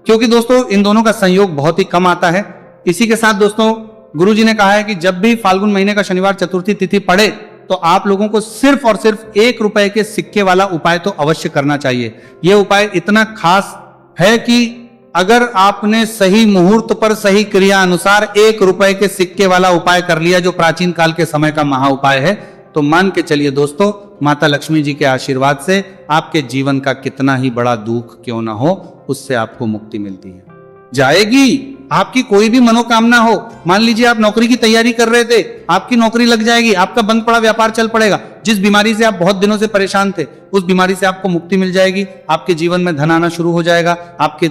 [SPEAKER 3] क्योंकि दोस्तों इन दोनों का संयोग बहुत ही कम आता है। इसी के साथ दोस्तों गुरु जी ने कहा है कि जब भी फाल्गुन महीने का शनिवार चतुर्थी तिथि पड़े तो आप लोगों को सिर्फ और सिर्फ 1 रुपए के सिक्के वाला उपाय तो अवश्य करना चाहिए। यह उपाय इतना खास है कि अगर आपने सही मुहूर्त पर सही क्रिया अनुसार 1 रुपए के सिक्के वाला उपाय कर लिया, जो प्राचीन काल के समय का महा उपाय है, तो मान के चलिए दोस्तों माता लक्ष्मी जी के आशीर्वाद से आपके जीवन का कितना ही बड़ा दुख क्यों ना हो, उससे आपको मुक्ति मिलती है। जाएगी आपकी कोई भी मनोकामना हो, मान लीजिए आप नौकरी की तैयारी कर रहे थे, आपकी नौकरी लग जाएगी, आपका बंद पड़ा व्यापार चल पड़ेगा, जिस बीमारी से आप बहुत दिनों से परेशान थे उस बीमारी से आपको मुक्ति मिल जाएगी, आपके जीवन में धन आना शुरू हो जाएगा, आपके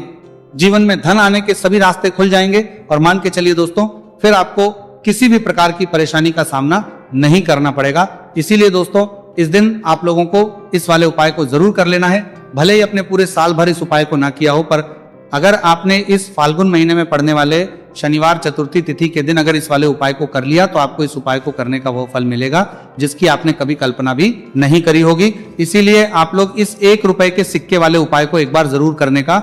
[SPEAKER 3] जीवन में धन आने के सभी रास्ते खुल जाएंगे और मान के चलिए दोस्तों फिर आपको किसी भी प्रकार की परेशानी का सामना नहीं करना पड़ेगा। इसीलिए दोस्तों इस दिन आप लोगों को इस वाले उपाय को जरूर कर लेना है। भले ही अपने पूरे साल भर इस उपाय को ना किया हो, पर अगर आपने इस फाल्गुन महीने में पड़ने वाले शनिवार चतुर्थी तिथि के दिन अगर इस वाले उपाय को कर लिया तो आपको इस उपाय को करने का वो फल मिलेगा जिसकी आपने कभी कल्पना भी नहीं करी होगी। इसीलिए आप लोग इस 1 रुपए के सिक्के वाले उपाय को एक बार जरूर करने का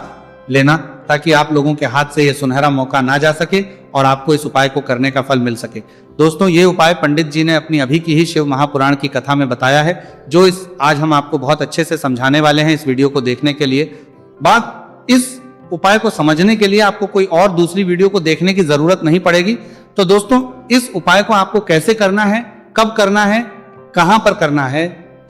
[SPEAKER 3] लेना, ताकि आप लोगों के हाथ से यह सुनहरा मौका ना जा सके और आपको इस उपाय को करने का फल मिल सके। दोस्तों ये उपाय पंडित जी ने अपनी अभी की ही शिव महापुराण की कथा में बताया है, जो इस आज हम आपको बहुत अच्छे से समझाने वाले हैं इस वीडियो को देखने के लिए। बात इस उपाय को समझने के लिए आपको कोई और दूसरी वीडियो को देखने की जरूरत नहीं पड़ेगी। तो दोस्तों इस उपाय को आपको कैसे करना है, कब करना है, कहां पर करना है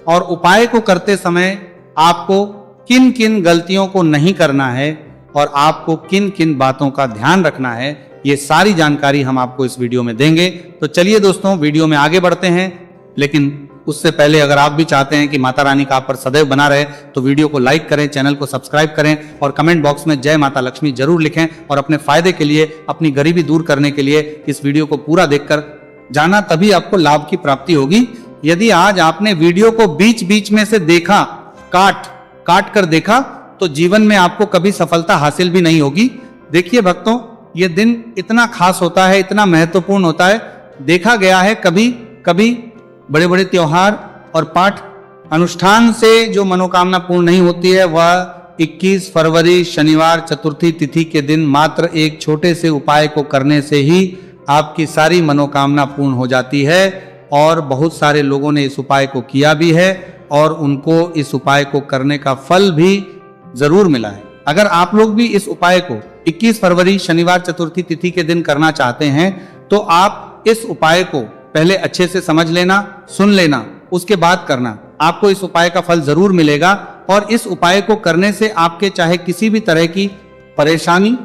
[SPEAKER 3] और उपाय को करते समय आपको किन किन गलतियों को नहीं करना है और आपको किन किन बातों का ध्यान रखना है, ये सारी जानकारी हम आपको इस वीडियो में देंगे। तो चलिए दोस्तों वीडियो में आगे बढ़ते हैं, लेकिन उससे पहले अगर आप भी चाहते हैं कि माता रानी का आप पर सदैव बना रहे तो वीडियो को लाइक करें, चैनल को सब्सक्राइब करें और कमेंट बॉक्स में जय माता लक्ष्मी जरूर लिखें और अपने फायदे के लिए, अपनी गरीबी दूर करने के लिए इस वीडियो को पूरा देखकर जाना, तभी आपको लाभ की प्राप्ति होगी। यदि आज आपने वीडियो को बीच बीच में से देखा, काट कर देखा, तो जीवन में आपको कभी सफलता हासिल भी नहीं होगी। देखिए भक्तों, यह दिन इतना खास होता है, इतना महत्वपूर्ण होता है। देखा गया है कभी कभी बड़े बड़े त्योहार और पाठ अनुष्ठान से जो मनोकामना पूर्ण नहीं होती है, वह 21 फरवरी शनिवार चतुर्थी तिथि के दिन मात्र एक छोटे से उपाय को करने से ही आपकी सारी मनोकामना पूर्ण हो जाती है। और बहुत सारे लोगों ने इस उपाय को किया भी है और उनको इस उपाय को करने का फल भी जरूर मिला है। अगर आप लोग भी इस उपाय को 21 फरवरी शनिवार चतुर्थी तिथि के दिन करना चाहते हैं तो आप इस उपाय को पहले अच्छे से समझ लेना, सुन लेना, उसके बाद करना। आपको इस उपाय का फल जरूर मिलेगा और इस उपाय को करने से आपके चाहे किसी भी तरह की परेशानी,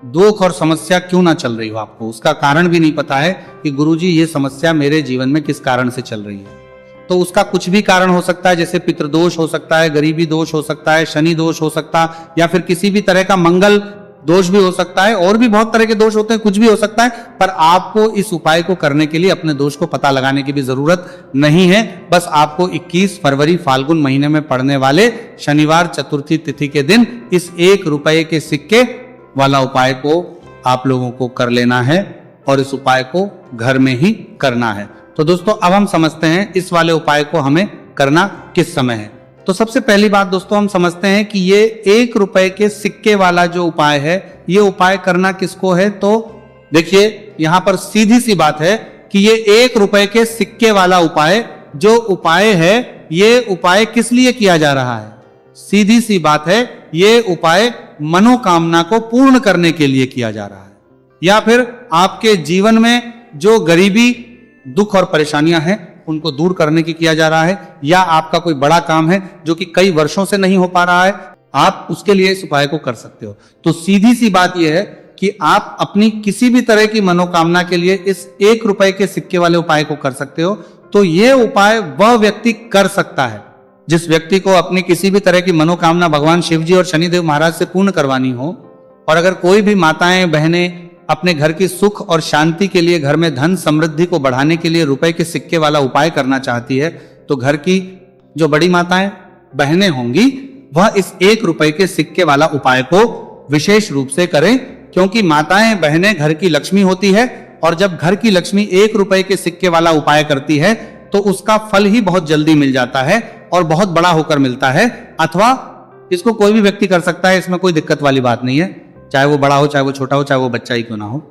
[SPEAKER 3] दुख और समस्या क्यों ना चल रही हो, आपको उसका कारण भी नहीं पता है कि गुरुजी ये समस्या मेरे जीवन में किस कारण से चल रही है, तो उसका कुछ भी कारण हो सकता है। जैसे पितृदोष हो सकता है, गरीबी दोष हो सकता है, शनि दोष हो सकता है, या फिर किसी भी तरह का मंगल दोष भी हो सकता है, और भी बहुत तरह के दोष होते हैं, कुछ भी हो सकता है। पर आपको इस उपाय को करने के लिए अपने दोष को पता लगाने की भी जरूरत नहीं है। बस आपको 21 फरवरी फाल्गुन महीने में पड़ने वाले शनिवार चतुर्थी तिथि के दिन इस 1 रुपए के सिक्के वाला उपाय को आप लोगों को कर लेना है और इस उपाय को घर में ही करना है। तो दोस्तों अब हम समझते हैं इस वाले उपाय को हमें करना किस समय है। तो सबसे पहली बात दोस्तों हम समझते हैं कि ये 1 रुपए के सिक्के वाला जो उपाय है, ये उपाय करना किसको है। तो देखिए यहाँ पर सीधी सी बात है कि ये 1 रुपए के सिक्के वाला उपाय जो उपाय है, ये उपाय किस लिए किया जा रहा है। सीधी सी बात है, ये उपाय मनोकामना को पूर्ण करने के लिए किया जा रहा है, या फिर आपके जीवन में जो गरीबी, दुख और परेशानियां हैं उनको दूर करने की किया जा रहा है, या आपका कोई बड़ा काम है जो कि कई वर्षों से नहीं हो पा रहा है, आप उसके लिए इस उपाय को कर सकते हो। तो सीधी सी बात यह है कि आप अपनी किसी भी तरह की मनोकामना के लिए इस 1 रुपए के सिक्के वाले उपाय को कर सकते हो। तो यह उपाय वह व्यक्ति कर सकता है जिस व्यक्ति को अपनी किसी भी तरह की मनोकामना भगवान शिव जी और शनिदेव महाराज से पूर्ण करवानी हो। और अगर कोई भी माताएं, बहनें अपने घर की सुख और शांति के लिए, घर में धन समृद्धि को बढ़ाने के लिए रुपए के सिक्के वाला उपाय करना चाहती है, तो घर की जो बड़ी माताएं बहनें होंगी वह इस 1 रुपए के सिक्के वाला उपाय को विशेष रूप से करें, क्योंकि माताएं बहनें घर की लक्ष्मी होती है और जब घर की लक्ष्मी 1 रुपए के सिक्के वाला उपाय करती है तो उसका फल ही बहुत जल्दी मिल जाता है और बहुत बड़ा होकर मिलता है। अथवा इसको कोई भी व्यक्ति कर सकता है, इसमें कोई दिक्कत वाली बात नहीं है, चाहे वो बड़ा हो, चाहे वो छोटा हो, चाहे वो बच्चा ही क्यों ना हो।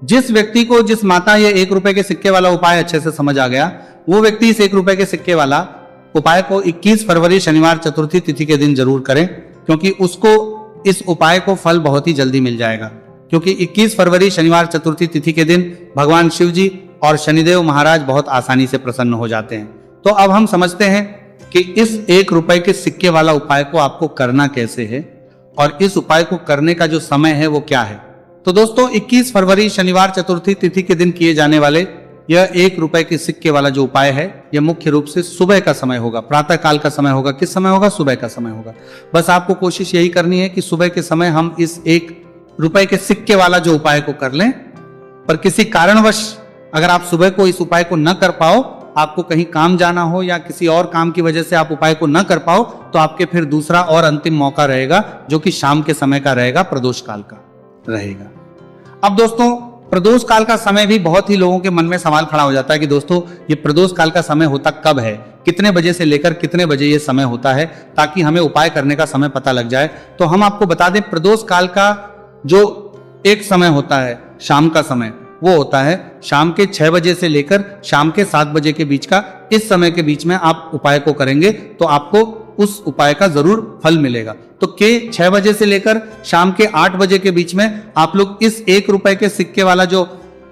[SPEAKER 3] जिस व्यक्ति को, जिस माता ये 1 रुपए के सिक्के वाला उपाय अच्छे से समझ आ गया, वो व्यक्ति इस 1 रुपए के सिक्के वाला उपाय को 21 फरवरी शनिवार चतुर्थी तिथि के दिन जरूर करें, क्योंकि उसको इस उपाय को फल बहुत ही जल्दी मिल जाएगा। क्योंकि 21 फरवरी शनिवार चतुर्थी तिथि के दिन भगवान शिव जी और शनिदेव महाराज बहुत आसानी से प्रसन्न हो जाते हैं। तो अब हम समझते हैं कि इस 1 रुपए के सिक्के वाला उपाय को आपको करना कैसे है और इस उपाय को करने का जो समय है वो क्या है। तो दोस्तों 21 फरवरी शनिवार चतुर्थी तिथि के दिन किए जाने वाले यह 1 रुपए के सिक्के वाला जो उपाय है, यह मुख्य रूप से सुबह का समय होगा, प्रातः काल का समय होगा। किस समय होगा? सुबह का समय होगा। बस आपको कोशिश यही करनी है कि सुबह के समय हम इस 1 रुपए के सिक्के वाला जो उपाय को कर लें। पर किसी कारणवश अगर आप सुबह को इस उपाय को न कर पाओ, आपको कहीं काम जाना हो या किसी और काम की वजह से आप उपाय को न कर पाओ, तो आपके फिर दूसरा और अंतिम मौका रहेगा, जो कि शाम के समय का रहेगा, प्रदोष काल का रहेगा। अब दोस्तों प्रदोष काल का समय भी बहुत ही लोगों के मन में सवाल खड़ा हो जाता है कि दोस्तों ये प्रदोष काल का समय होता कब है, कितने बजे से लेकर कितने बजे ये समय होता है, ताकि हमें उपाय करने का समय पता लग जाए। तो हम आपको बता दें, प्रदोष काल का जो एक समय होता है, शाम का समय, वो होता है शाम के 6 बजे से लेकर शाम के 7 बजे के बीच का। इस समय के बीच में आप उपाय को करेंगे तो आपको उस उपाय का जरूर फल मिलेगा। तो के 6 बजे से लेकर शाम के 8 बजे के बीच में आप लोग इस 1 रुपए के सिक्के वाला जो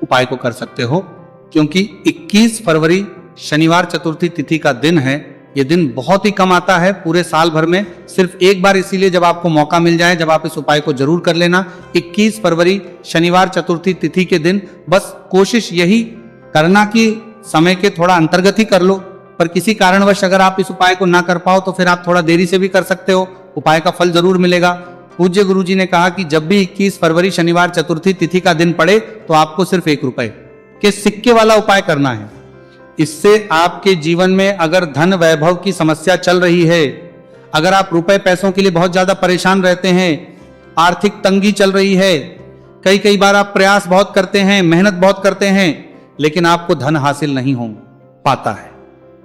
[SPEAKER 3] उपाय को कर सकते हो, क्योंकि 21 फरवरी शनिवार चतुर्थी तिथि का दिन है। ये दिन बहुत ही कम आता है पूरे साल भर में, सिर्फ एक बार, इसीलिए जब आपको मौका मिल जाए, जब आप इस उपाय को जरूर कर लेना। 21 फरवरी शनिवार चतुर्थी तिथि के दिन बस कोशिश यही करना कि समय के थोड़ा अंतर्गत ही कर लो। पर किसी कारणवश अगर आप इस उपाय को ना कर पाओ तो फिर आप थोड़ा देरी से भी कर सकते हो, उपाय का फल जरूर मिलेगा। पूज्य गुरु जी ने कहा कि जब भी 21 फरवरी शनिवार चतुर्थी तिथि का दिन पड़े तो आपको सिर्फ 1 रुपए के सिक्के वाला उपाय करना है। इससे आपके जीवन में अगर धन वैभव की समस्या चल रही है, अगर आप रुपए पैसों के लिए बहुत ज्यादा परेशान रहते हैं, आर्थिक तंगी चल रही है, कई बार आप प्रयास बहुत करते हैं, मेहनत बहुत करते हैं, लेकिन आपको धन हासिल नहीं हो पाता है,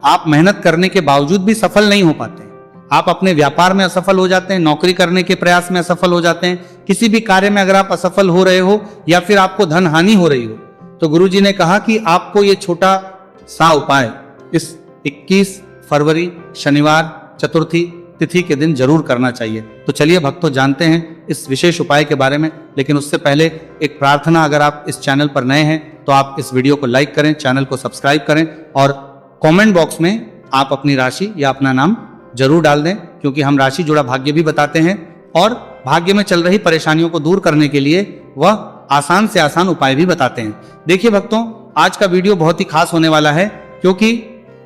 [SPEAKER 3] आप मेहनत करने के बावजूद भी सफल नहीं हो पाते, आप अपने व्यापार में असफल हो जाते हैं, नौकरी करने के प्रयास में असफल हो जाते हैं, किसी भी कार्य में अगर आप असफल हो रहे हो या फिर आपको धन हानि हो रही हो, तो गुरुजी ने कहा कि आपको ये छोटा सा उपाय इस 21 फरवरी शनिवार चतुर्थी तिथि के दिन जरूर करना चाहिए। तो चलिए भक्तों, जानते हैं इस विशेष उपाय के बारे में। लेकिन उससे पहले एक प्रार्थना, अगर आप इस चैनल पर नए हैं तो आप इस वीडियो को लाइक करें, चैनल को सब्सक्राइब करें और कमेंट बॉक्स में आप अपनी राशि या अपना नाम जरूर डाल दें, क्योंकि हम राशि जुड़ा भाग्य भी बताते हैं और भाग्य में चल रही परेशानियों को दूर करने के लिए वह आसान से आसान उपाय भी बताते हैं। देखिए भक्तों, आज का वीडियो बहुत ही खास होने वाला है, क्योंकि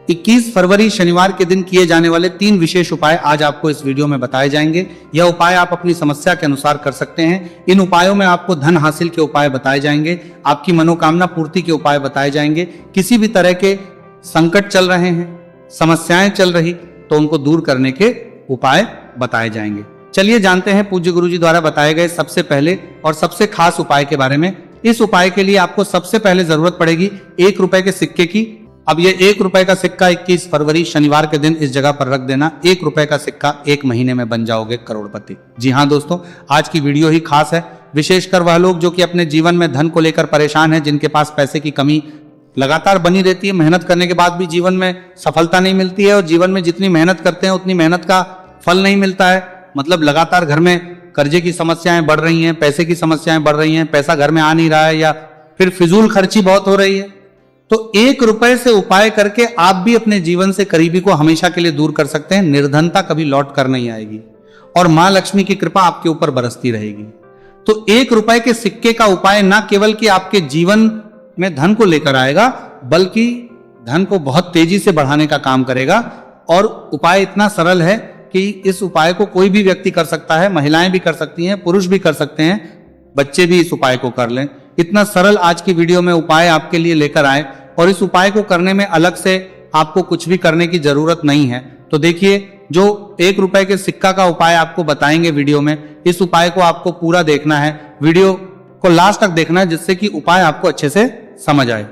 [SPEAKER 3] 21 फरवरी शनिवार के दिन किए जाने वाले 3 विशेष उपाय आज आपको इस वीडियो में बताए जाएंगे। यह उपाय आप अपनी समस्या के अनुसार कर सकते हैं। इन उपायों में आपको धन हासिल के उपाय बताए जाएंगे, आपकी मनोकामना पूर्ति के उपाय बताए जाएंगे। किसी भी तरह के संकट चल रहे हैं, समस्याएं चल रही, तो उनको दूर करने के उपाय बताए जाएंगे। चलिए जानते हैं पूज्य गुरु जी द्वारा बताए गए सबसे पहले और सबसे खास उपाय के बारे में। इस उपाय के लिए आपको सबसे पहले जरूरत पड़ेगी 1 रुपए के सिक्के की। अब ये 1 रुपए का सिक्का 21 फरवरी शनिवार के दिन इस जगह पर रख देना। 1 रुपए का सिक्का 1 महीने में बन जाओगे करोड़पति। जी हाँ दोस्तों, आज की वीडियो ही खास है, विशेषकर वह लोग जो कि अपने जीवन में धन को लेकर परेशान हैं, जिनके पास पैसे की कमी लगातार बनी रहती है, मेहनत करने के बाद भी जीवन में सफलता नहीं मिलती है और जीवन में जितनी मेहनत करते हैं उतनी मेहनत का फल नहीं मिलता है। मतलब लगातार घर में कर्जे की समस्याएं बढ़ रही हैं, पैसे की समस्याएं बढ़ रही हैं, पैसा घर में आ नहीं रहा है या फिर फिजूल खर्ची बहुत हो रही है। तो 1 रुपए से उपाय करके आप भी अपने जीवन से करीबी को हमेशा के लिए दूर कर सकते हैं। निर्धनता कभी लौट कर नहीं आएगी और मां लक्ष्मी की कृपा आपके ऊपर बरसती रहेगी। तो 1 रुपए के सिक्के का उपाय न केवल कि आपके जीवन में धन को लेकर आएगा, बल्कि धन को बहुत तेजी से बढ़ाने का काम करेगा। और उपाय इतना सरल है कि इस उपाय को कोई भी व्यक्ति कर सकता है, महिलाएं भी कर सकती हैं, पुरुष भी कर सकते हैं, बच्चे भी इस उपाय को कर लें। इतना सरल आज की वीडियो में उपाय आपके लिए लेकर आए, और इस उपाय को करने में अलग से आपको कुछ भी करने की जरूरत नहीं है। तो देखिए, जो 1 रुपए के सिक्का का उपाय आपको बताएंगे वीडियो में, इस उपाय को आपको पूरा देखना है, वीडियो को लास्ट तक देखना है, जिससे कि उपाय आपको अच्छे से समझ आए।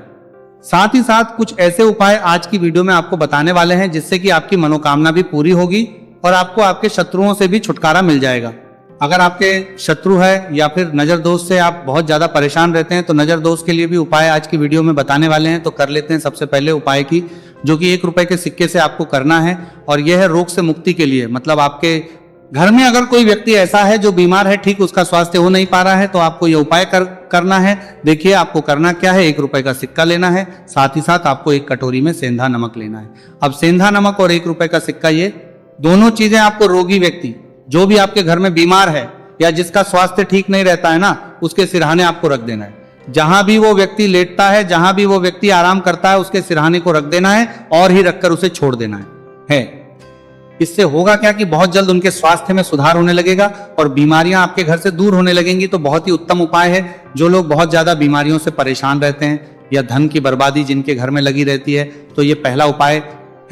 [SPEAKER 3] साथ ही साथ कुछ ऐसे उपाय आज की वीडियो में आपको बताने वाले हैं जिससे कि आपकी मनोकामना भी पूरी होगी और आपको आपके शत्रुओं से भी छुटकारा मिल जाएगा। अगर आपके शत्रु है या फिर नजर दोष से आप बहुत ज्यादा परेशान रहते हैं, तो नजर दोष के लिए भी उपाय आज की वीडियो में बताने वाले हैं। तो कर लेते हैं सबसे पहले उपाय की, जो कि 1 रुपए के सिक्के से आपको करना है, और यह है रोग से मुक्ति के लिए। मतलब आपके घर में अगर कोई व्यक्ति ऐसा है जो बीमार है, ठीक उसका स्वास्थ्य हो नहीं पा रहा है, तो आपको यह उपाय करना है। देखिए आपको करना क्या है, 1 रुपए का सिक्का लेना है, साथ ही साथ आपको एक कटोरी में सेंधा नमक लेना है। अब सेंधा नमक और 1 रुपए का सिक्का, ये दोनों चीजें आपको रोगी व्यक्ति, जो भी आपके घर में बीमार है या जिसका स्वास्थ्य ठीक नहीं रहता है ना, उसके सिरहाने आपको रख देना है। जहां भी वो व्यक्ति लेटता है, जहां भी वो व्यक्ति आराम करता है, उसके सिरहाने को रख देना है और ही रखकर उसे छोड़ देना है। इससे होगा क्या कि बहुत जल्द उनके स्वास्थ्य में सुधार होने लगेगा और बीमारियां आपके घर से दूर होने लगेंगी। तो बहुत ही उत्तम उपाय है। जो लोग बहुत ज्यादा बीमारियों से परेशान रहते हैं या धन की बर्बादी जिनके घर में लगी रहती है, तो ये पहला उपाय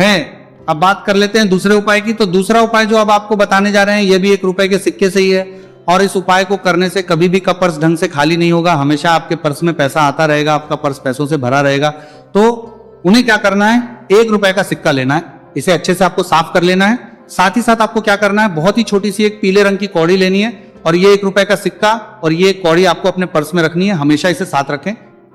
[SPEAKER 3] है। अब बात कर लेते हैं दूसरे उपाय की। तो दूसरा उपाय जो अब आपको बताने जा रहे हैं, ये भी 1 रुपए के सिक्के से ही है, और इस उपाय को करने से कभी भी पर्स ढंग से खाली नहीं होगा। हमेशा आपके पर्स में पैसा आता रहेगा, आपका पर्स पैसों से भरा रहेगा। तो उन्हें क्या करना है, 1 रुपए का सिक्का लेना है, इसे अच्छे से आपको साफ कर लेना है। साथ ही साथ आपको क्या करना है, बहुत ही छोटी सी एक पीले रंग की कौड़ी लेनी है, और ये 1 रुपए का सिक्का और ये कौड़ी आपको अपने पर्स में रखनी है। हमेशा इसे साथ रखें,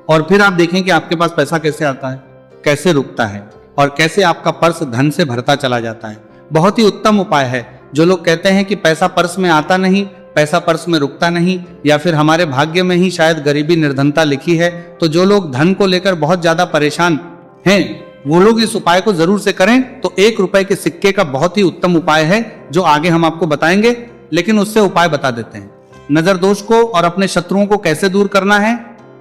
[SPEAKER 3] और फिर आप देखें कि आपके पास पैसा कैसे आता है, कैसे रुकता है, और कैसे आपका पर्स धन से भरता चला जाता है। बहुत ही उत्तम उपाय है। जो लोग कहते हैं कि पैसा पर्स में आता नहीं, पैसा पर्स में रुकता नहीं, या फिर हमारे भाग्य में ही शायद गरीबी निर्धनता लिखी है, तो जो लोग धन को लेकर बहुत ज्यादा परेशान हैं, वो लोग इस उपाय को जरूर से करें। तो 1 रुपए के सिक्के का बहुत ही उत्तम उपाय है, जो आगे हम आपको बताएंगे, लेकिन उससे उपाय बता देते हैं। नजर दोष को और अपने शत्रुओं को कैसे दूर करना है।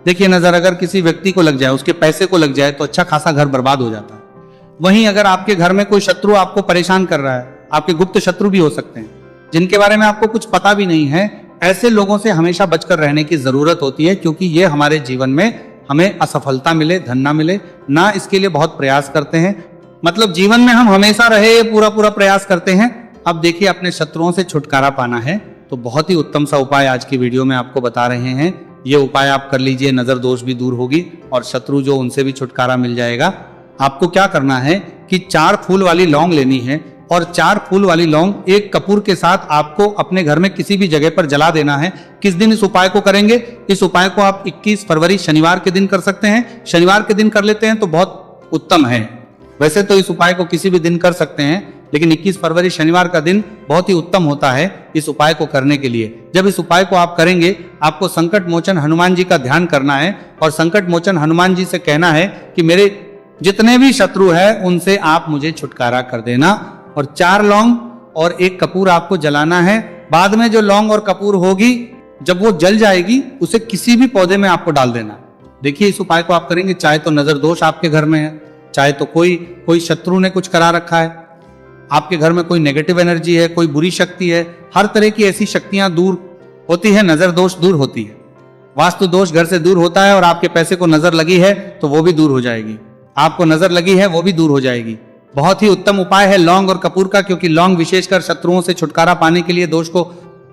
[SPEAKER 3] देखिए, नजर अगर किसी व्यक्ति को लग जाए, उसके पैसे को लग जाए, तो अच्छा खासा घर बर्बाद हो जाता है। वहीं अगर आपके घर में कोई शत्रु आपको परेशान कर रहा है, आपके गुप्त शत्रु भी हो सकते हैं जिनके बारे में आपको कुछ पता भी नहीं है, ऐसे लोगों से हमेशा बचकर रहने की जरूरत होती है, क्योंकि ये हमारे जीवन में हमें असफलता मिले, धन ना मिले ना, इसके लिए बहुत प्रयास करते हैं। मतलब जीवन में हम हमेशा रहे, ये पूरा प्रयास करते हैं। अब देखिए, अपने शत्रुओं से छुटकारा पाना है, तो बहुत ही उत्तम सा उपाय आज की वीडियो में आपको बता रहे हैं। ये उपाय आप कर लीजिए, नजर दोष भी दूर होगी और शत्रु जो, उनसे भी छुटकारा मिल जाएगा। आपको क्या करना है कि 4 फूल वाली लौंग लेनी है, और 4 फूल वाली लौंग एक कपूर के साथ आपको अपने घर में किसी भी जगह पर जला देना है। किस दिन इस उपाय को करेंगे? इस उपाय को आप 21 फरवरी शनिवार के दिन कर सकते हैं। शनिवार के दिन कर लेते हैं तो बहुत उत्तम है। वैसे तो इस उपाय को किसी भी दिन कर सकते हैं, लेकिन 21 फरवरी शनिवार का दिन बहुत ही उत्तम होता है इस उपाय को करने के लिए। जब इस उपाय को आप करेंगे, आपको संकट मोचन हनुमान जी का ध्यान करना है, और संकट मोचन हनुमान जी से कहना है कि मेरे जितने भी शत्रु है उनसे आप मुझे छुटकारा कर देना। और 4 लौंग और 1 कपूर आपको जलाना है। बाद में जो लौंग और कपूर होगी, जब वो जल जाएगी, उसे किसी भी पौधे में आपको डाल देना। देखिए, इस उपाय को आप करेंगे, चाहे तो नजर दोष आपके घर में है, चाहे तो कोई शत्रु ने कुछ करा रखा है, आपके घर में कोई नेगेटिव एनर्जी है, कोई बुरी शक्ति है, हर तरह की ऐसी शक्तियां दूर होती है, नजर दोष दूर होती है। वास्तु दोष घर से दूर होता है, और आपके पैसे को नजर लगी है तो वो भी दूर हो जाएगी, आपको नजर लगी है वो भी दूर हो जाएगी। बहुत ही उत्तम उपाय है लौंग और कपूर का, क्योंकि लौंग विशेषकर शत्रुओं से छुटकारा पाने के लिए, दोष को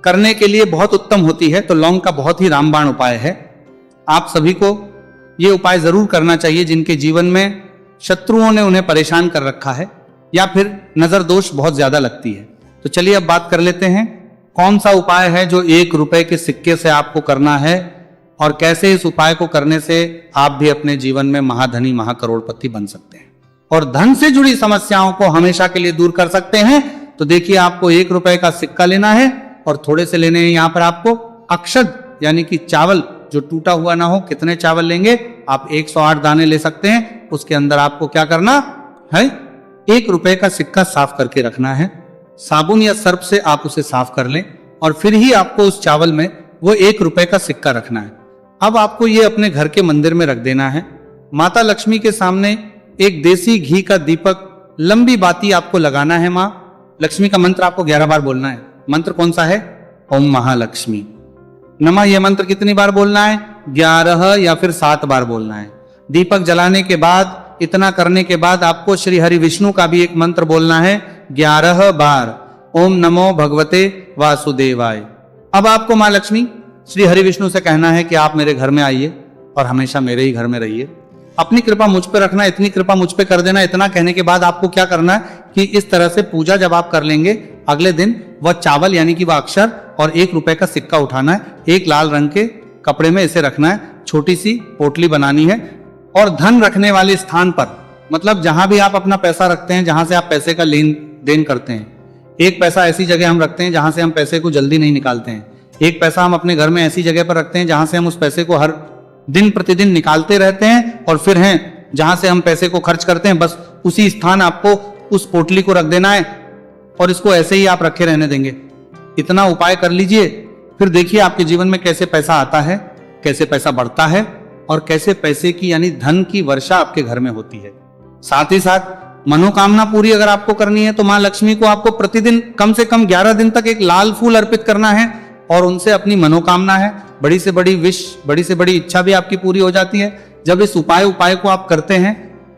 [SPEAKER 3] करने के लिए बहुत उत्तम होती है। तो लौंग का बहुत ही रामबाण उपाय है। आप सभी को ये उपाय जरूर करना चाहिए जिनके जीवन में शत्रुओं ने उन्हें परेशान कर रखा है, या फिर नजर दोष बहुत ज्यादा लगती है। तो चलिए अब बात कर लेते हैं, कौन सा उपाय है जो 1 रुपए के सिक्के से आपको करना है, और कैसे इस उपाय को करने से आप भी अपने जीवन में महाधनी, महाकरोड़पति बन सकते हैं और धन से जुड़ी समस्याओं को हमेशा के लिए दूर कर सकते हैं। तो देखिए, आपको 1 रुपए का सिक्का लेना है, और थोड़े से लेने हैं यहाँ पर आपको अक्षत, यानी कि चावल जो टूटा हुआ ना हो। कितने चावल लेंगे आप? 108 दाने ले सकते हैं। उसके अंदर आपको क्या करना है, 1 रुपए का सिक्का साफ करके रखना है। साबुन या सर्फ से आप उसे साफ कर लें, और फिर ही आपको उस चावल में वो 1 रुपए का सिक्का रखना है। अब आपको ये अपने घर के मंदिर में रख देना है। माता लक्ष्मी के सामने एक देसी घी का दीपक, लंबी बाती आपको लगाना है। माँ लक्ष्मी का मंत्र आपको 11 बार बोलना है। मंत्र कौन सा है? ओम महालक्ष्मी नमः। यह मंत्र कितनी बार बोलना है? 11 या फिर 7 बार बोलना है। दीपक जलाने के बाद, इतना करने के बाद आपको श्री हरि विष्णु का भी एक मंत्र बोलना है 11 बार, ओम नमो भगवते वासुदेवाय। अब आपको मां लक्ष्मी श्री हरि विष्णु से कहना है कि आप मेरे घर में आइए और हमेशा मेरे ही घर में रहिए, अपनी कृपा मुझ पे रखना, इतनी कृपा मुझ पे कर देना। इतना कहने के बाद आपको क्या करना है कि इस तरह से पूजा जब आप कर लेंगे, अगले दिन वह चावल यानी कि वह अक्षर और 1 रुपए का सिक्का उठाना है, एक लाल रंग के कपड़े में इसे रखना है, छोटी सी पोटली बनानी है और धन रखने वाले स्थान पर, मतलब जहां भी आप अपना पैसा रखते हैं, जहां से आप पैसे का लेन देन करते हैं, एक पैसा ऐसी जगह हम रखते हैं जहां से हम पैसे को जल्दी नहीं निकालते हैं, एक पैसा हम अपने घर में ऐसी जगह पर रखते हैं जहां से हम उस पैसे को हर दिन प्रतिदिन निकालते रहते हैं, और फिर हैं जहां से हम पैसे को खर्च करते हैं, बस उसी स्थान आपको उस पोटली को रख देना है और इसको ऐसे ही आप रखे रहने देंगे। इतना उपाय कर लीजिए, फिर देखिए आपके जीवन में कैसे पैसा आता है, कैसे पैसा बढ़ता है और कैसे पैसे की यानी धन की वर्षा आपके घर में होती है। साथ ही साथ मनोकामना पूरी अगर आपको करनी है तो मां लक्ष्मी को आपको प्रतिदिन कम से कम 11 दिन तक एक लाल फूल अर्पित करना है और उनसे अपनी मनोकामना है, बड़ी से बड़ी विश, बड़ी से बड़ी इच्छा भी आपकी पूरी हो जाती है। जब इस उपाय को आप करते हैं,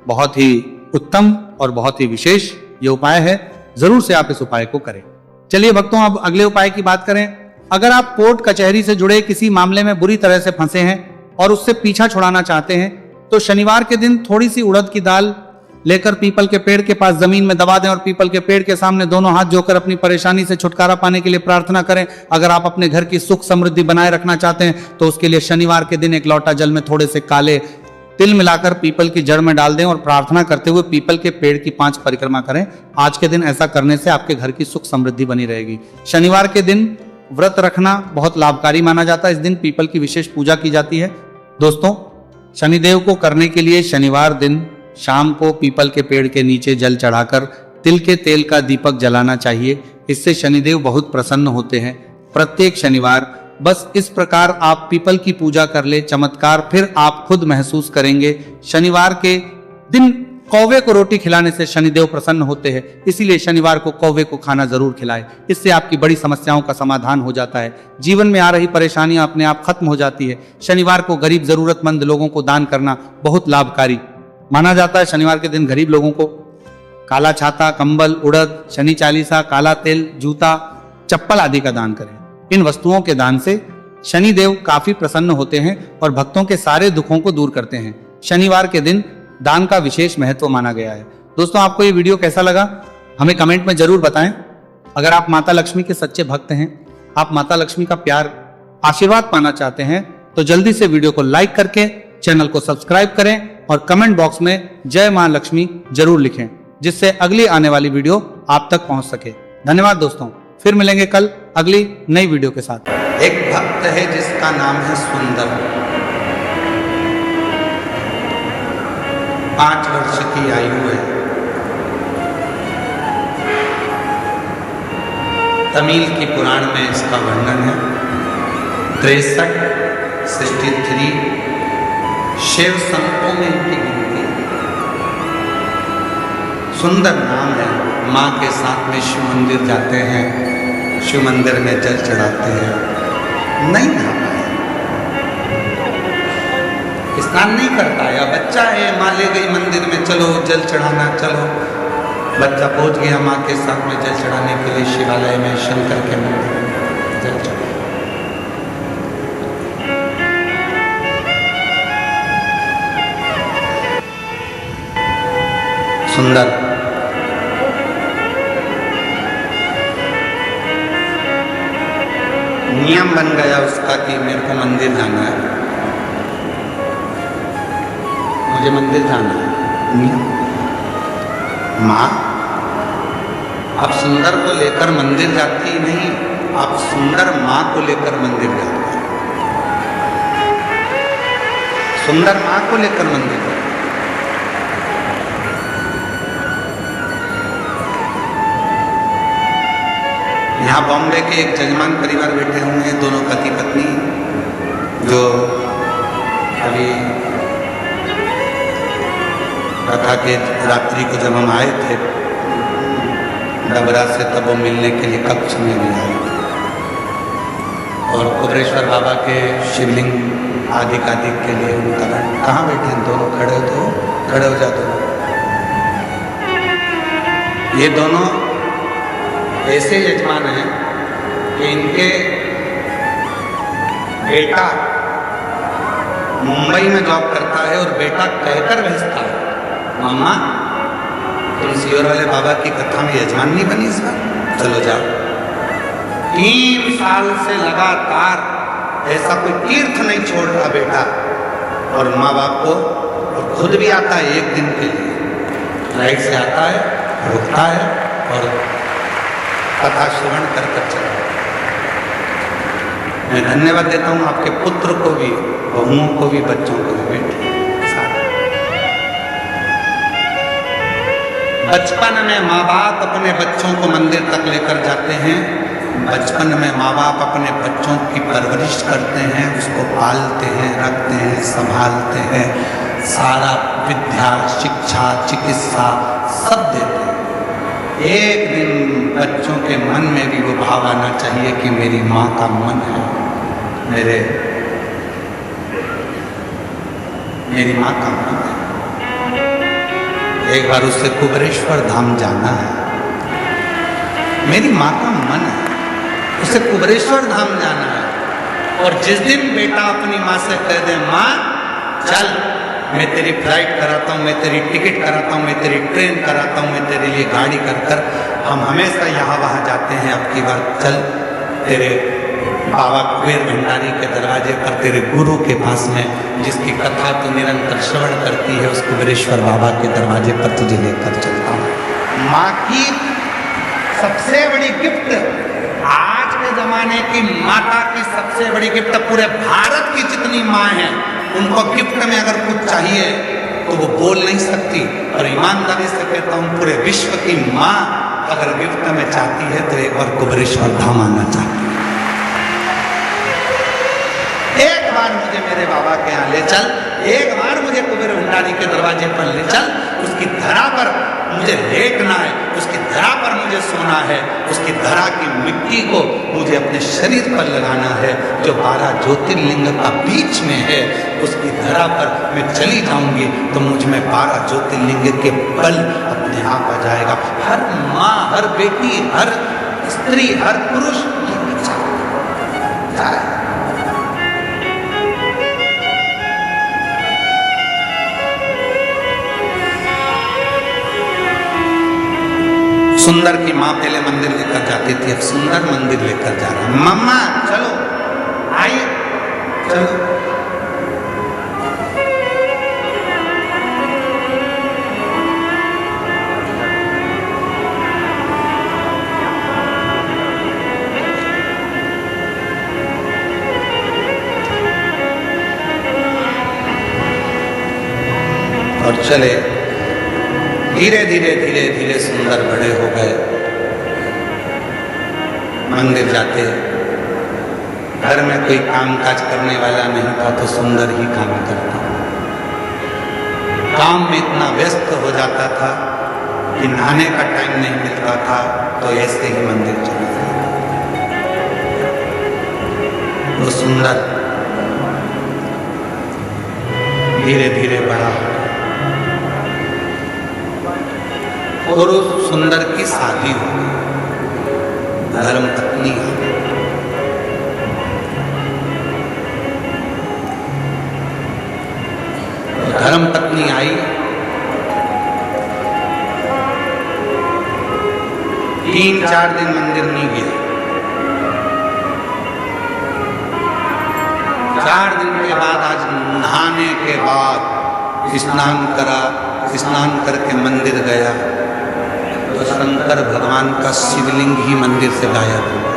[SPEAKER 3] बहुत ही उत्तम और बहुत ही विशेष ये उपाय है, जरूर से आप इस उपाय को करें। चलिए भक्तों, अब अगले उपाय की बात करें। अगर आप कोर्ट कचहरी से जुड़े किसी मामले में बुरी तरह से फंसे हैं और उससे पीछा छुड़ाना चाहते हैं, तो शनिवार के दिन थोड़ी सी उड़द की दाल लेकर पीपल के पेड़ के पास जमीन में दबा दें और पीपल के पेड़ के सामने दोनों हाथ जोड़कर अपनी परेशानी से छुटकारा पाने के लिए प्रार्थना करें। अगर आप अपने घर की सुख समृद्धि बनाए रखना चाहते हैं तो उसके लिए शनिवार के दिन एक लोटा जल में थोड़े से काले तिल मिलाकर पीपल की जड़ में डाल दें और प्रार्थना करते हुए पीपल के पेड़ की 5 परिक्रमा करें। आज के दिन ऐसा करने से आपके घर की सुख समृद्धि बनी रहेगी। शनिवार के दिन व्रत रखना बहुत लाभकारी माना जाता है। इस दिन पीपल की विशेष पूजा की जाती है। दोस्तों, शनिदेव को करने के लिए शनिवार दिन शाम को पीपल के पेड़ के नीचे जल चढ़ाकर तिल के तेल का दीपक जलाना चाहिए। इससे शनिदेव बहुत प्रसन्न होते हैं। प्रत्येक शनिवार बस इस प्रकार आप पीपल की पूजा कर ले, चमत्कार फिर आप खुद महसूस करेंगे। शनिवार के दिन कौवे को रोटी खिलाने से शनिदेव प्रसन्न होते हैं, इसीलिए शनिवार को कौवे को खाना जरूर खिलाएं। इससे आपकी बड़ी समस्याओं का समाधान हो जाता है, जीवन में आ रही परेशानियां अपने आप खत्म हो जाती है। शनिवार को गरीब जरूरतमंद लोगों को दान करना बहुत लाभकारी माना जाता है। शनिवार के दिन गरीब लोगों को काला छाता, कंबल, उड़द, शनि चालीसा, काला तेल, जूता, चप्पल आदि का दान करें। इन वस्तुओं के दान से शनिदेव काफी प्रसन्न होते हैं और भक्तों के सारे दुखों को दूर करते हैं। शनिवार के दिन दान का विशेष महत्व माना गया है। दोस्तों, आपको ये वीडियो कैसा लगा हमें कमेंट में जरूर बताएं। अगर आप माता लक्ष्मी के सच्चे भक्त हैं, आप माता लक्ष्मी का प्यार, आशीर्वाद पाना चाहते हैं, तो जल्दी से वीडियो को लाइक करके चैनल को सब्सक्राइब करें और कमेंट बॉक्स में जय मां लक्ष्मी जरूर लिखें, जिससे अगली आने वाली वीडियो आप तक पहुंच सके। धन्यवाद दोस्तों, फिर मिलेंगे कल अगली नई वीडियो के साथ।
[SPEAKER 1] एक भक्त है जिसका नाम है सुंदर। 5 वर्ष की आयु है। तमिल की पुराण में इसका वर्णन है। 63, 63 शिव संतों में इनकी गिनती है। सुंदर नाम है। माँ के साथ में शिव मंदिर जाते हैं, शिव मंदिर में जल चढ़ाते हैं। नहीं नहा पाया, स्नान नहीं कर पाया। बच्चा है, माँ ले गई मंदिर में, चलो जल चढ़ाना, चलो। बच्चा पहुंच गया माँ के साथ में जल चढ़ाने के लिए शिवालय में, शंकर के मंदिर में जल चढ़ा। सुंदर नियम बन गया उसका कि मेरे को मंदिर जाना है, मुझे मंदिर जाना है। नियम। माँ, आप सुंदर को लेकर मंदिर जाती नहीं, आप सुंदर माँ को लेकर मंदिर जाते हैं। सुंदर माँ को लेकर मंदिर जाते। यहाँ बॉम्बे के एक जजमान परिवार बैठे हुए हैं, दोनों पति पत्नी, जो अभी कथा के रात्रि को जब हम आए थे डबरा से, तब वो मिलने के लिए कक्ष में भी आए थे और कुबरेश्वर बाबा के शिवलिंग अधिक के लिए उनका कहाँ बैठे हैं दोनों? खड़े हो तो खड़े हो जा दो। ये दोनों ऐसे यजमान हैं कि इनके बेटा मुंबई में जॉब करता है और बेटा कहकर भेजता है, मम्मा तुम सियोर वाले बाबा की कथा में यजमान नहीं बनी इस बार, चलो जाओ। 3 साल से लगातार ऐसा कोई तीर्थ नहीं छोड़ रहा बेटा, और माँ बाप को, और खुद भी आता है 1 दिन के लिए, फ्लाइट से आता है, रुकता है और कथा श्रवण कर चला। मैं धन्यवाद देता हूँ आपके पुत्र को भी, बहुओं को भी, बच्चों को भी। बेटे बचपन में माँ बाप अपने बच्चों को मंदिर तक लेकर जाते हैं, बचपन में माँ बाप अपने बच्चों की परवरिश करते हैं, उसको पालते हैं, रखते हैं, संभालते हैं, सारा विद्या, शिक्षा, चिकित्सा सब देते हैं। एक दिन बच्चों के मन में भी वो भाव आना चाहिए कि मेरी माँ का मन है, मेरी माँ का मन है। एक बार उससे कुबेरेश्वर धाम जाना है, मेरी माँ का मन है, उसे कुबेरेश्वर धाम जाना है। और जिस दिन बेटा अपनी माँ से कह दे, माँ चल मैं तेरी फ्लाइट कराता हूँ, मैं तेरी टिकट कराता हूँ, मैं तेरी ट्रेन कराता हूँ, मैं तेरे लिए गाड़ी कर हम हमेशा यहाँ वहाँ जाते हैं, अब की बार चल तेरे बाबा कुबेर भंडारी के दरवाजे पर, तेरे गुरु के पास में जिसकी कथा तू निरंतर श्रवण करती है, उस कुबेरेश्वर बाबा के दरवाजे पर तुझे लेकर चलता हूँ। माँ की सबसे बड़ी गिफ्ट, आज के जमाने की माता की सबसे बड़ी गिफ्ट, पूरे भारत की जितनी माँ हैं उनको गिफ्ट में अगर कुछ चाहिए तो वो बोल नहीं सकती, और ईमानदारी से कहता हूँ पूरे विश्व की माँ अगर गिफ्ट में चाहती है तो एक बार कुबेरेश्वर धाम आना चाहती है। एक बार मुझे मेरे बाबा के यहाँ ले चल, एक बार मुझे कुबेर भंडारी के दरवाजे पर ले चल, उसकी धरा पर मुझे लेटना है, उसकी धरा पर मुझे सोना है, उसकी धरा की मिट्टी को मुझे अपने शरीर पर लगाना है, जो 12 ज्योतिर्लिंग का बीच में है, उसकी धरा पर मैं चली जाऊंगी तो मुझ में 12 ज्योतिर्लिंग के बल अपने आप आ जाएगा। हर माँ, हर बेटी, हर स्त्री, हर पुरुष सुंदर की माँ पहले मंदिर लेकर जाती थी, अब सुंदर मंदिर लेकर जा रहा है। मम्मा चलो, आइए चलो। और चले, धीरे धीरे सुंदर बड़े हो गए। मंदिर जाते, घर में कोई काम काज करने वाला नहीं था तो सुंदर ही काम करता, काम में इतना व्यस्त हो जाता था कि नहाने का टाइम नहीं मिलता था, तो ऐसे ही मंदिर चला जाता। वो सुंदर धीरे धीरे बड़ा हो, और उस सुंदर की शादी हो गई, धर्म पत्नी आ गई। धर्म पत्नी आई, 3-4 दिन मंदिर नहीं गया। 4 दिन के बाद, आज नहाने के बाद स्नान करा, स्नान करके मंदिर गया तो शंकर भगवान का शिवलिंग ही मंदिर से गायब हो गया।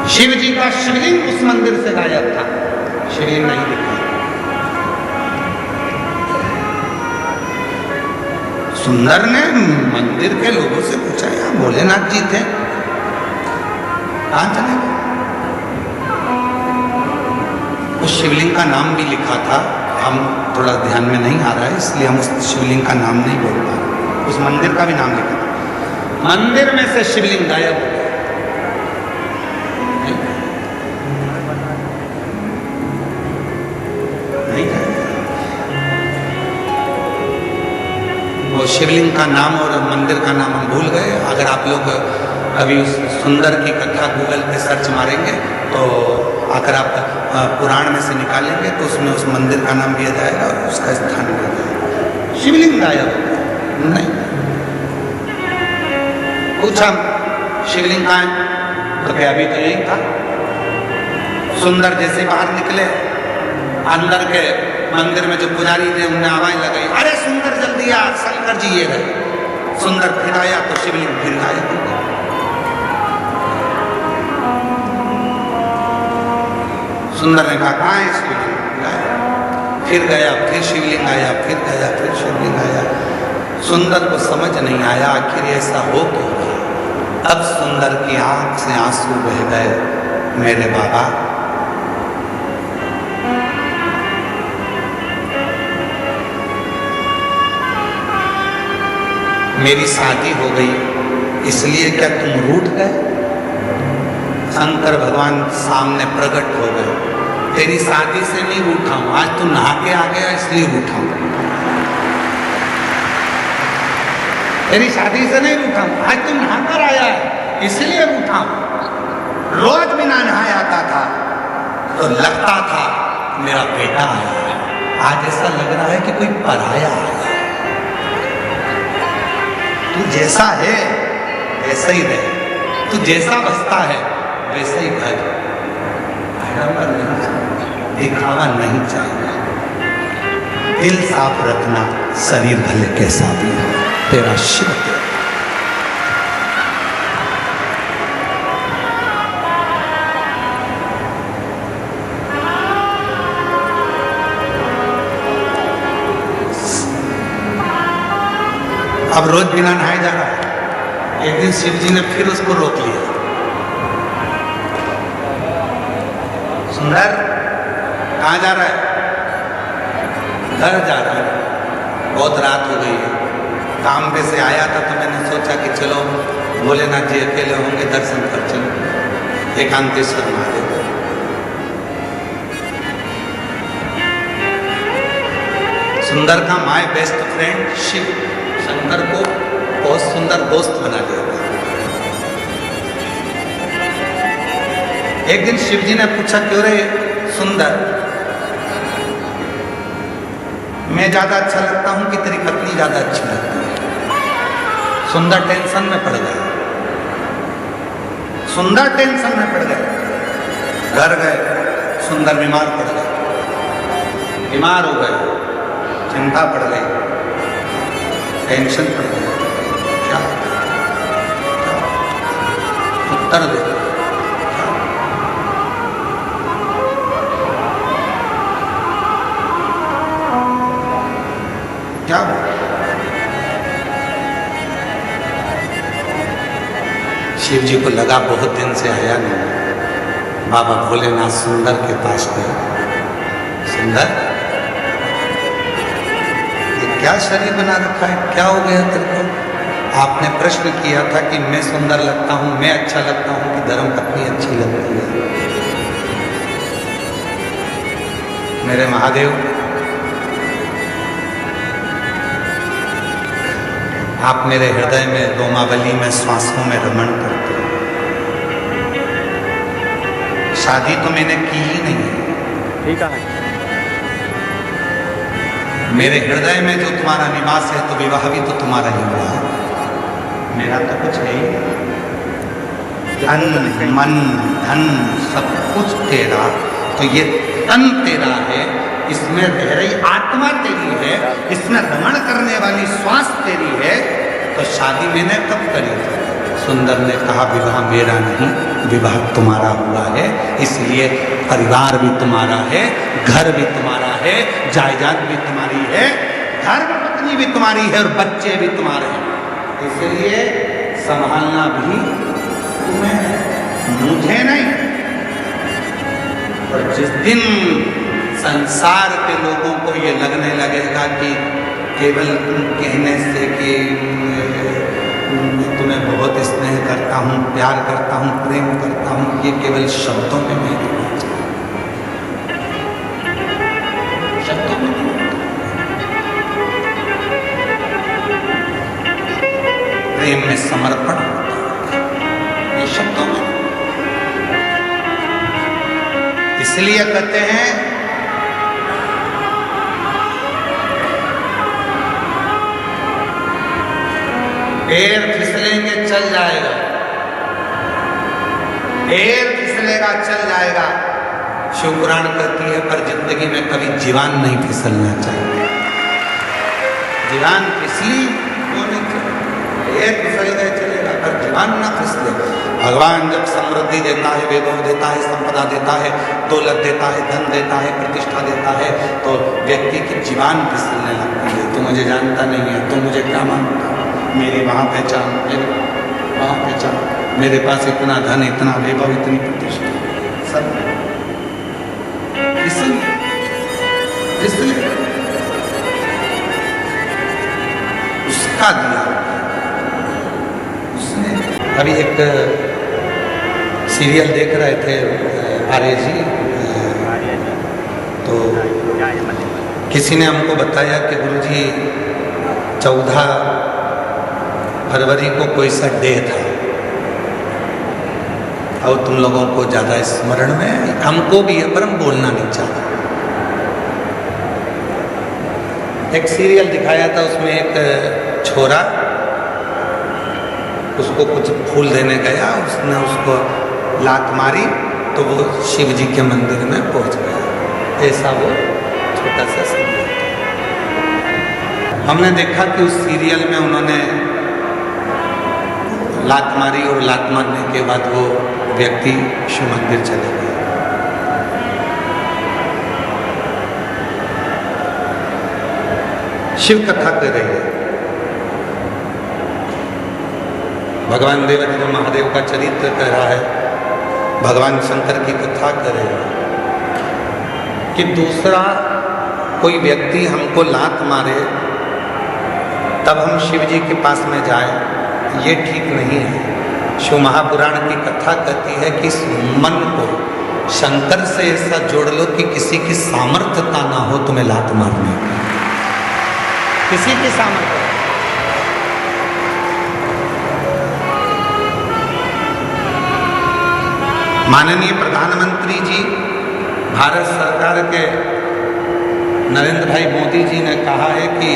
[SPEAKER 1] शिव जी का शिवलिंग उस मंदिर से गायब था, शिवलिंग नहीं दिखा। सुंदर ने मंदिर के लोगों से पूछा, यहाँ भोलेनाथ जी थे, कहाँ चले गए? उस शिवलिंग का नाम भी लिखा था, हम थोड़ा ध्यान में नहीं आ रहा है इसलिए हम उस शिवलिंग का नाम नहीं बोल पा रहे। उस मंदिर का भी नाम लिखा था, मंदिर में से शिवलिंग गायब हो गया। वो शिवलिंग का नाम और मंदिर का नाम हम भूल गए। अगर आप लोग कभी उस सुंदर की कथा गूगल पे सर्च मारेंगे तो अगर आप पुराण में से निकालेंगे तो उसमें उस मंदिर का नाम दिया जाएगा और उसका स्थान दिया जाएगा। शिवलिंग गायब नहीं। पूछा शिवलिंग कहाँ है तो क्या अभी तो यही था। सुंदर जैसे बाहर निकले अंदर के मंदिर में जो पुजारी थे उन्होंने आवाज लगाई, अरे सुंदर जल्दी आ, शंकर जी ये रहे। सुंदर फिर आया तो शिवलिंग फिर गायब हो गया। सुंदर ने कहा कहाँ है शिवलिंग? गायब। फिर गया, फिर शिवलिंग आया, फिर गया, फिर शिवलिंग आया। सुंदर को समझ नहीं आया आखिर ऐसा हो क्यों रहा। तब सुंदर की आंख से आंसू बह गए, मेरे बाबा मेरी शादी हो गई इसलिए क्या तुम रूठ गए? शंकर भगवान सामने प्रकट हो गए, तेरी शादी से नहीं रूठा हूं, आज तू नहा के आ गया इसलिए रूठा हूं। तेरी शादी से नहीं रूठा हूं, आज तू नहाकर आया है इसलिए रूठा हूं। रोज बिना नहाए आता था तो लगता था मेरा बेटा आया है, आज ऐसा लग रहा है कि कोई पराया आया है। तू जैसा है वैसा ही रहे, तू जैसा बसता है वैसा ही भज। आडंबर नहीं चाहिए, दिखावा नहीं चाहिए। दिल साफ रखना, शरीर भले कैसा भी हो, तेरा शिव तेरा। अब रोज बिना नहाए जा रहा है। एक दिन शिव जी ने फिर उसको रोक लिया, सुंदर कहाँ जा रहा है? घर जा रहा है, बहुत रात हो गई है। काम पे से आया था तो मैंने सोचा कि चलो भोलेनाथ जी अकेले होंगे, दर्शन कर चलो एकांतेश्वर महादेव। सुंदर का my best friend Shiv Shankar को बहुत सुंदर दोस्त बना दिया। एक दिन शिव जी ने पूछा, क्यों रे सुंदर, मैं ज्यादा अच्छा लगता हूं कि तेरी पत्नी ज्यादा अच्छी लगती है? सुंदर टेंशन में पड़ गया, सुंदर टेंशन में पड़ गए। घर गए, सुंदर बीमार पड़ गए, बीमार हो गए, चिंता पड़ गई, टेंशन पड़ गई। क्या उत्तर दे? क्या शिव जी को लगा बहुत दिन से आया नहीं। बाबा भोलेनाथ सुंदर के पास गए, सुंदर क्या शरीर बना रखा है, क्या हो गया तेरे को? आपने प्रश्न किया था कि मैं सुंदर लगता हूं, मैं अच्छा लगता हूं कि धर्म पत्नी अच्छी लगती है? मेरे महादेव, आप मेरे हृदय में, रोमावली में, श्वासों में रमण करते हो। शादी तो मैंने की ही नहीं है,
[SPEAKER 4] ठीक है।
[SPEAKER 1] मेरे हृदय में जो तुम्हारा निवास है तो विवाह भी तो तुम्हारा ही हुआ है, मेरा तो कुछ है ही नहीं। तन मन धन सब कुछ तेरा, तो ये तन तेरा है, इसमें रह रही आत्मा तेरी है, इसमें रमण करने वाली श्वास तेरी है, तो शादी मैंने कब करी थी? सुंदर ने कहा, विवाह मेरा नहीं, विवाह तुम्हारा हुआ है, इसलिए परिवार भी तुम्हारा है, घर भी तुम्हारा है, जायदाद भी तुम्हारी है, धर्म पत्नी भी तुम्हारी है और बच्चे भी तुम्हारे हैं, इसलिए संभालना भी तुम्हें, मुझे नहीं। और जिस दिन संसार के लोगों को ये लगने लगेगा कि केवल कहने से कि तुम्हें बहुत स्नेह करता हूँ, प्यार करता हूँ, प्रेम करता हूँ, ये केवल शब्दों में नहीं होना चाहिए, शब्दों में नहीं। प्रेम में समर्पण होता है। ये शब्दों में इसलिए कहते हैं पैर फिसलेंगे चल जाएगा, पैर फिसलेगा चल जाएगा, शिव पुराण कहती है, पर जिंदगी में कभी जीवान नहीं फिसलना चाहिए। जीवान फिसली वो नहीं चाहिए, पैर फिसल गए चलेगा पर जीवान ना फिसले। भगवान जब समृद्धि देता है, वैभव देता है, संपदा देता है, दौलत देता है, धन देता है, प्रतिष्ठा देता है, तो व्यक्ति की जीवान फिसलने लगती है। तू मुझे जानता नहीं है, तू मुझे क्या मानता, मेरी वहाँ पहचान, मेरी वहाँ पहचान, मेरे पास इतना धन, इतना वैभव, इतनी प्रतिष्ठा, सब इसलिए उसका दिया उसने। अभी एक सीरियल देख रहे थे आर्य जी, तो किसी ने हमको बताया कि गुरुजी 14 फरवरी को कोई सा डे था और तुम लोगों को ज़्यादा स्मरण में, हमको भी है पर हम बोलना नहीं चाहते। एक सीरियल दिखाया था, उसमें एक छोरा उसको कुछ फूल देने गया, उसने उसको लात मारी तो वो शिव जी के मंदिर में पहुंच गया। ऐसा वो छोटा सा सीरियल था। हमने देखा कि उस सीरियल में उन्होंने लात मारी और लात मारने के बाद वो व्यक्ति शिव मंदिर चले गए। शिव कथा कर रही है, भगवान देवादिदेव महादेव का चरित्र कह रहा है, भगवान शंकर की कथा कर रहे हैं कि दूसरा कोई व्यक्ति हमको लात मारे तब हम शिव जी के पास में जाए, ये ठीक नहीं है। शिव महापुराण की कथा कहती है कि इस मन को शंकर से ऐसा जोड़ लो कि किसी की सामर्थ्यता ना हो तुम्हें लात मारने की, किसी की सामर्थ्य। माननीय प्रधानमंत्री जी, भारत सरकार के नरेंद्र भाई मोदी जी ने कहा है कि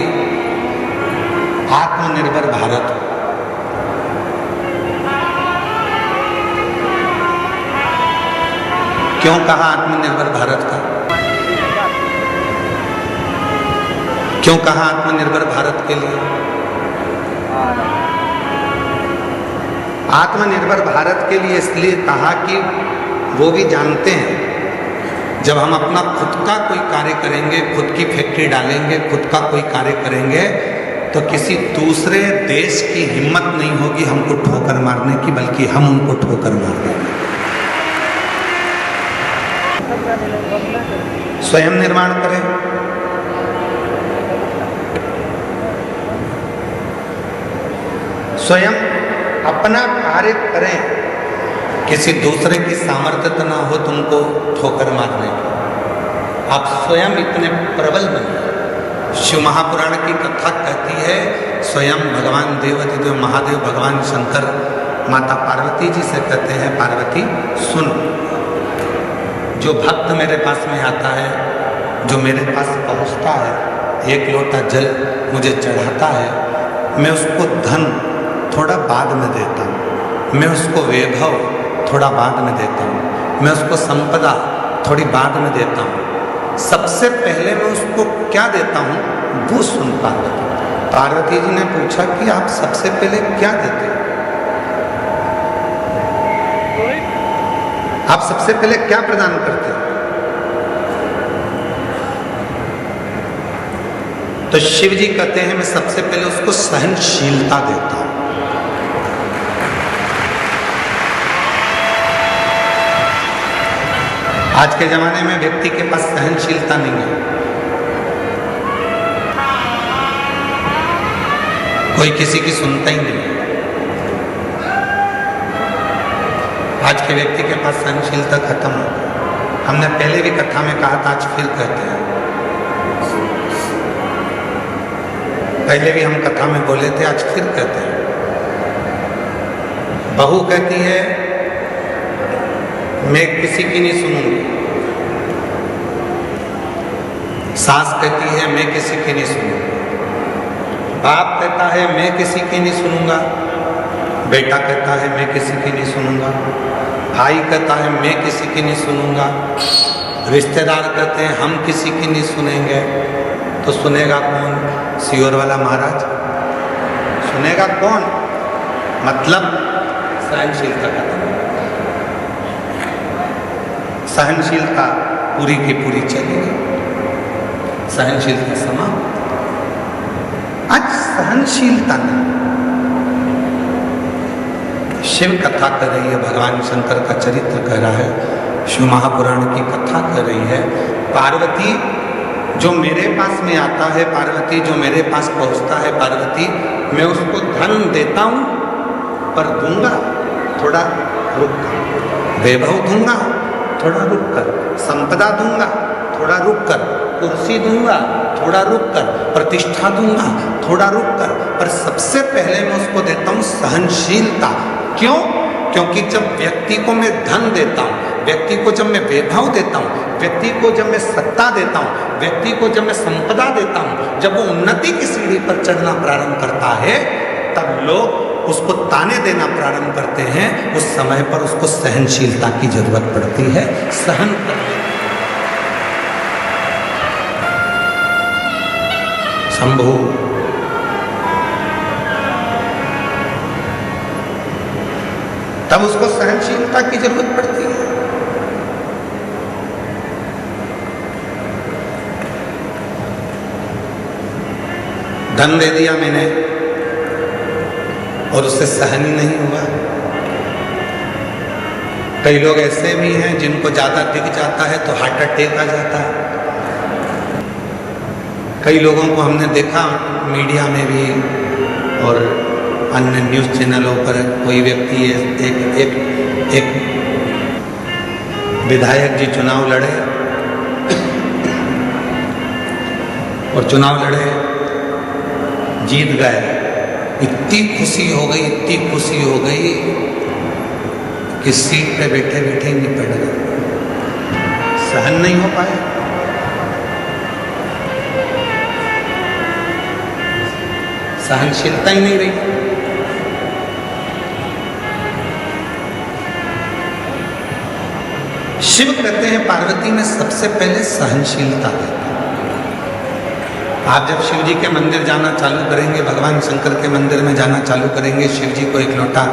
[SPEAKER 1] आत्मनिर्भर भारत हो। क्यों कहा आत्मनिर्भर भारत का? क्यों कहा आत्मनिर्भर भारत के लिए? आत्मनिर्भर भारत के लिए इसलिए कहा कि वो भी जानते हैं जब हम अपना खुद का कोई कार्य करेंगे, खुद की फैक्ट्री डालेंगे, खुद का कोई कार्य करेंगे, तो किसी दूसरे देश की हिम्मत नहीं होगी हमको ठोकर मारने की, बल्कि हम उनको ठोकर मार देंगे। स्वयं निर्माण करें, स्वयं अपना कार्य करें, किसी दूसरे की सामर्थ्य ना हो तुमको ठोकर मारने की। आप स्वयं इतने प्रबल बने। शिव महापुराण की कथा कहती है, स्वयं भगवान देवादिदेव महादेव भगवान शंकर माता पार्वती जी से कहते हैं, पार्वती सुन, जो भक्त मेरे पास में आता है, जो मेरे पास पहुंचता है, एक लोटा जल मुझे चढ़ाता है, मैं उसको धन थोड़ा बाद में देता हूँ, मैं उसको वैभव थोड़ा बाद में देता हूँ, मैं उसको संपदा थोड़ी बाद में देता हूँ, सबसे पहले मैं उसको क्या देता हूँ वो सुन। पार्वती जी ने पूछा कि आप सबसे पहले क्या देते हैं? आप सबसे पहले क्या प्रदान करते हैं? तो शिव जी कहते हैं मैं सबसे पहले उसको सहनशीलता देता हूं। आज के जमाने में व्यक्ति के पास सहनशीलता नहीं है, कोई किसी की सुनता ही नहीं है। आज के व्यक्ति के पास सहनशीलता खत्म हो गई। हमने पहले भी कथा में कहा था, आज फिर कहते हैं, पहले भी हम कथा में बोले थे, आज फिर कहते हैं। बहू कहती है मैं किसी की नहीं सुनूंगी, सास कहती है मैं किसी की नहीं सुनूंगी, बाप कहता है मैं किसी की नहीं सुनूंगा, बेटा कहता है मैं किसी की नहीं सुनूंगा, भाई कहता है मैं किसी की नहीं सुनूंगा, रिश्तेदार कहते हैं हम किसी की नहीं सुनेंगे। तो सुनेगा कौन? सियोर वाला महाराज सुनेगा कौन? मतलब सहनशीलता खत्म, सहनशीलता पूरी की पूरी चलेगी, सहनशीलता समाप्त। आज सहनशीलता नहीं, शिव कथा कर रही है, भगवान शंकर का चरित्र कह रहा है, शिव महापुराण की कथा कर रही है। पार्वती जो मेरे पास में आता है, पार्वती जो मेरे पास पहुंचता है, पार्वती मैं उसको धन देता हूं पर दूंगा थोड़ा रुक कर, वैभव दूंगा थोड़ा रुक कर, संपदा दूंगा थोड़ा रुक कर, कुर्सी दूंगा थोड़ा रुक कर, प्रतिष्ठा दूंगा थोड़ा रुक कर, पर सबसे पहले मैं उसको देता हूं सहनशीलता। क्यों? क्योंकि जब व्यक्ति को मैं धन देता हूं, व्यक्ति को जब मैं वैभव देता हूं, व्यक्ति को जब मैं सत्ता देता हूं, व्यक्ति को जब मैं संपदा देता हूं, जब वो उन्नति की सीढ़ी पर चढ़ना प्रारंभ करता है, तब लोग उसको ताने देना प्रारंभ करते हैं। उस समय पर उसको सहनशीलता की जरूरत पड़ती है, सहन करने शंभु तब उसको सहनशीलता की जरूरत पड़ती है। धन दे दिया मैंने और उससे सहन ही नहीं हुआ। कई लोग ऐसे भी हैं जिनको ज्यादा दिख जाता है तो हार्ट अटैक आ जाता है। कई लोगों को हमने देखा मीडिया में भी और अन्य न्यूज़ चैनलों पर, कोई व्यक्ति एक विधायक जी चुनाव लड़े और चुनाव लड़े, जीत गए, इतनी खुशी हो गई, इतनी खुशी हो गई कि सीट पे बैठे बैठे ही निपट गए, सहन नहीं हो पाए। सहनशीलता ही नहीं रही। शिव कहते हैं पार्वती में सबसे पहले सहनशीलता देते हैं। आप जब शिव जी के मंदिर जाना चालू करेंगे, भगवान शंकर के मंदिर में जाना चालू करेंगे, शिव जी को एक लोटा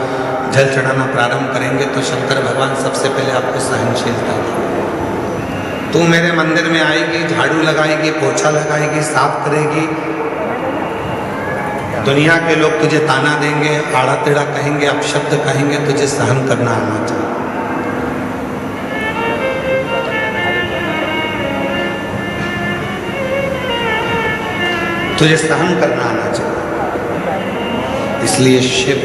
[SPEAKER 1] जल चढ़ाना प्रारंभ करेंगे, तो शंकर भगवान सबसे पहले आपको सहनशीलता देंगे। तू मेरे मंदिर में आएगी, झाड़ू लगाएगी, पोछा लगाएगी, साफ करेगी, दुनिया के लोग तुझे ताना देंगे, आड़ा टेढ़ा कहेंगे, अपशब्द कहेंगे, तुझे सहन करना आना चाहिए। तुझे सहन करना आना चाहिए। इसलिए शिव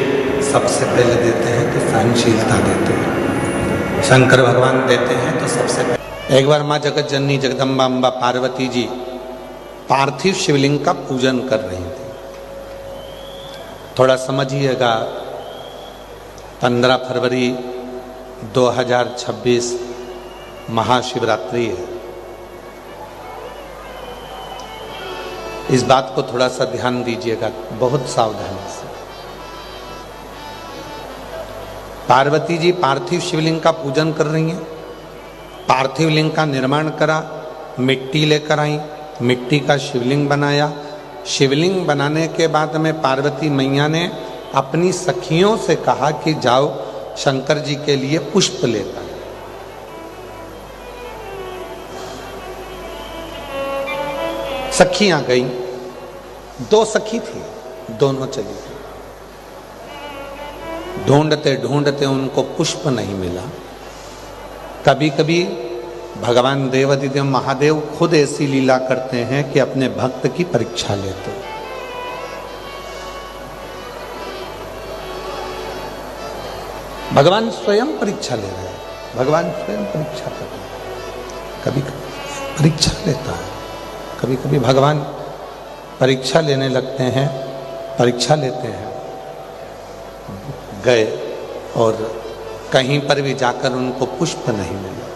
[SPEAKER 1] सबसे पहले देते हैं तो सहनशीलता देते हैं, शंकर भगवान देते हैं तो सबसे पहले। एक बार माँ जगत जननी जगदम्बा अम्बा पार्वती जी पार्थिव शिवलिंग का पूजन कर रही थी। थोड़ा समझिएगा, 15 फरवरी 2026 महाशिवरात्रि है। इस बात को थोड़ा सा ध्यान दीजिएगा, बहुत सावधानी से। पार्वती जी पार्थिव शिवलिंग का पूजन कर रही हैं। पार्थिव लिंग का निर्माण करा, मिट्टी लेकर आई, मिट्टी का शिवलिंग बनाया। शिवलिंग बनाने के बाद में पार्वती मैया ने अपनी सखियों से कहा कि जाओ शंकर जी के लिए पुष्प लेकर। सखियां गईं, 2 सखी थी, दोनों चली गई। ढूंढते ढूंढते उनको पुष्प नहीं मिला। कभी कभी भगवान देवाधिदेव महादेव खुद ऐसी लीला करते हैं कि अपने भक्त की परीक्षा लेते हैं। भगवान स्वयं परीक्षा ले रहे हैं, भगवान स्वयं परीक्षा कर रहे हैं। कभी कभी परीक्षा लेता है, कभी कभी भगवान परीक्षा लेने लगते हैं, परीक्षा लेते हैं। गए और कहीं पर भी जाकर उनको पुष्प नहीं मिला,